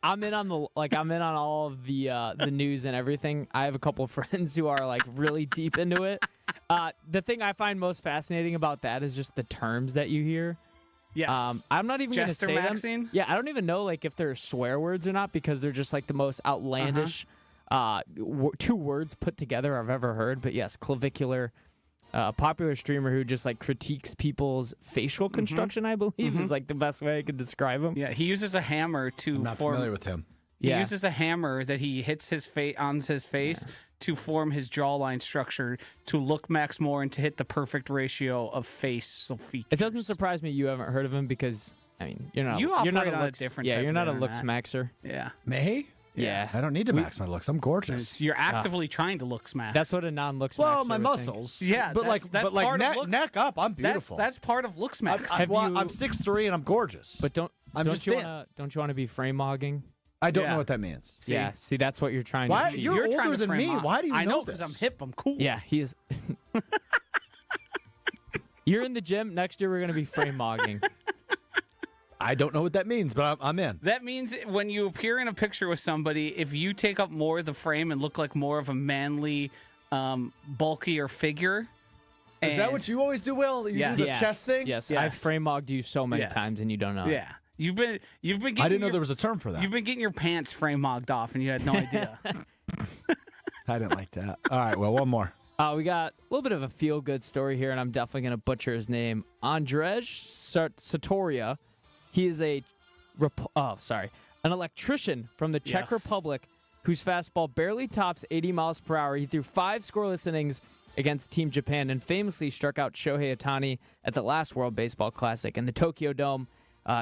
I'm in on I'm in on all of the news and everything. I have a couple of friends who are like really deep into it. The thing I find most fascinating about that is just the terms that you hear. Yes. I'm not even going to Jester say them. maxing? Yeah, I don't even know like if they're swear words or not because they're just like the most outlandish 2 words put together I've ever heard. But yes, clavicular a popular streamer who just like critiques people's facial construction. I believe is like the best way I could describe him. Yeah, he uses a hammer to I'm not form. familiar with him. He Yeah. uses a hammer that he hits his face on his face to form his jawline structure to look Maxx Moore and to hit the perfect ratio of facial features. It doesn't surprise me you haven't heard of him because I mean you're not You you're not operate on a looks, different yeah type you're of not a internet. looks maxer. Yeah. Me? Yeah. I don't need to max my looks. I'm gorgeous. You're actively trying to look smash. That's what a non-looks Well, maxer my would muscles. think. Yeah, but that's like part of looks- neck up, I'm beautiful. That's part of looks max. Have you- I'm 6'3" and I'm gorgeous. But I'm don't just you thin. want to be frame mogging? I don't Yeah. know what that means. See? Yeah, see that's what you're trying Why- to achieve. you're trying older to than frame me. mock. Why do you I know know because this? I'm hip. I'm cool. Yeah, he is. You're in the gym. Next year we're gonna be frame mogging. I don't know what that means, but I'm in. That means when you appear in a picture with somebody, if you take up more of the frame and look like more of a manly, bulkier figure. Is that and- what you always do, Will? You Yes. do the Yes. chest thing? Yes, Yes. I've frame mogged you so many Yes. times and you don't know. Yeah. You've been getting I didn't know your- there was a term for that. You've been getting your pants frame mogged off and you had no idea. I didn't like that. All right, well, one more. We got a little bit of a feel-good story here, and I'm definitely going to butcher his name. Andrzej Sartoria. He is an electrician from the Czech Yes. Republic whose fastball barely tops 80 miles per hour. He threw 5 scoreless innings against Team Japan and famously struck out Shohei Ohtani at the last World Baseball Classic. And the Tokyo Dome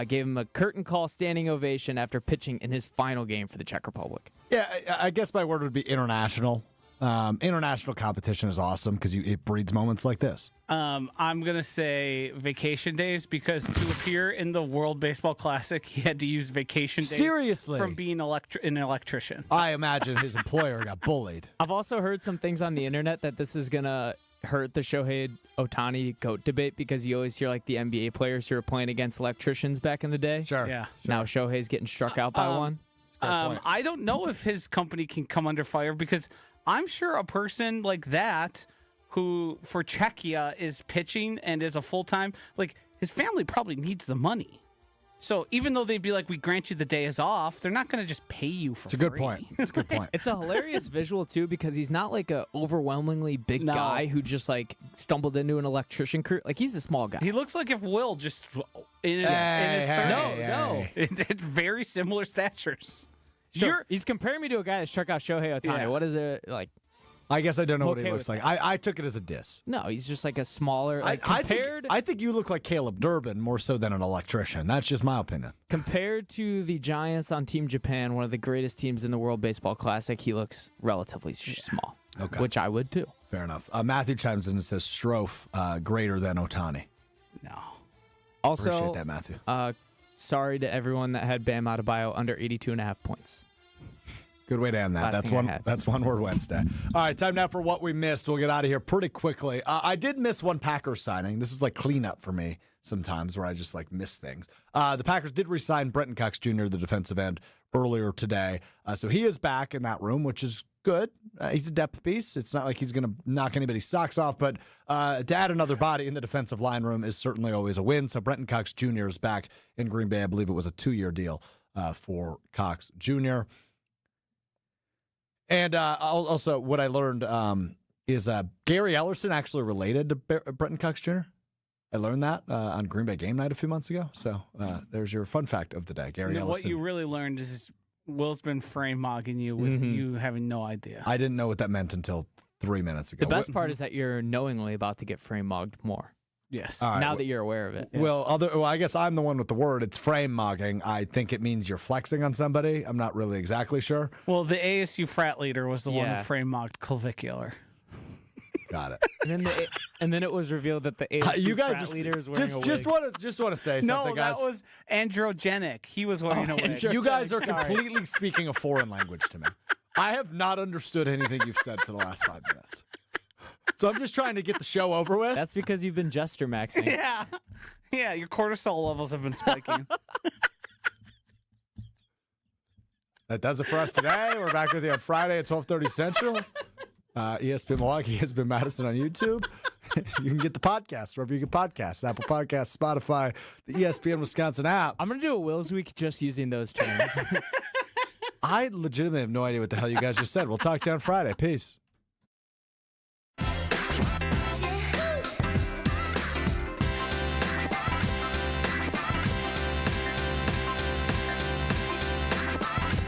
gave him a curtain call standing ovation after pitching in his final game for the Czech Republic. Yeah, I guess my word would be international. International competition is awesome because it breeds moments like this. I'm going to say vacation days because to appear in the World Baseball Classic, he had to use vacation days Seriously? from being an electrician. I imagine his employer got bullied. I've also heard some things on the internet that this is going to hurt the Shohei Ohtani GOAT debate because you always hear like the NBA players who were playing against electricians back in the day. Sure. Yeah. Now Shohei's getting struck out by one. point. I don't know if his company can come under fire because I'm sure a person like that who for Czechia is pitching and is a full-time, like his family probably needs the money. So even though they'd be like, we grant you the day is off, they're not going to just pay you for It's a good free. point. It's a good point. It's a hilarious visual too because he's not like a overwhelmingly big No. guy who just like stumbled into an electrician career. Like he's a small guy. He looks like if Will just in his Hey, 30s. No. It's very similar statures. Sure. He's comparing me to a guy that struck out Shohei Ohtani. Yeah. What is it like? I guess I don't know what he Okay looks with like. I took it as a diss. No, he's just like a smaller. Like I compared think you look like Caleb Durbin more so than an electrician. That's just my opinion. compared to the Giants on Team Japan, one of the greatest teams in the World Baseball Classic, he looks relatively small. Okay. Which I would too. Fair enough. Matthew chimes in and says Strouf greater than Ohtani. No. Also, Appreciate that, Matthew. sorry to everyone that had Bam Adebayo under 82.5 points. Good way to end that. Last thing I had. That's one word Wednesday. All right, time now for what we missed. We'll get out of here pretty quickly. I did miss one Packers signing. This is like cleanup for me sometimes where I just like miss things. The Packers did re-sign Brenton Cox Jr., the defensive end, earlier today. So he is back in that room, which is good. He's a depth piece. It's not like he's going to knock anybody's socks off, but to add another body in the defensive line room is certainly always a win. So Brenton Cox Jr. is back in Green Bay. I believe it was a 2-year deal for Cox Jr. And also, what I learned is Gary Ellerson actually related to Brenton Cox Jr. I learned that on Green Bay game night a few months ago. So there's your fun fact of the day, Gary And Ellerson. what you really learned is Will's been frame mogging you with you having no idea. I didn't know what that meant until 3 minutes ago. The best part is that you're knowingly about to get frame mugged more. Yes. All right, now that you're aware of it. Well, I guess I'm the one with the word. It's frame mogging. I think it means you're flexing on somebody. I'm not really exactly sure. Well, the ASU frat leader was the one Yeah. who frame mogged clavicular. Got it. And then it was revealed that the ASU You guys frat are leader is wearing a wig. just want to say No, something, that guys. was androgenic. He was wearing a wig. You guys are Sorry. completely speaking a foreign language to me. I have not understood anything you've said for the last 5 minutes. So I'm just trying to get the show over with. That's because you've been jester maxing. Yeah. Yeah, your cortisol levels have been spiking. That does it for us today. We're back with you on Friday at 12:30 Central. ESPN Milwaukee has been Madison on YouTube. You can get the podcast wherever you get podcasts. Apple Podcasts, Spotify, the ESPN Wisconsin app. I'm going to do a Will's Week just using those terms. I legitimately have no idea what the hell you guys just said. We'll talk to you on Friday. Peace.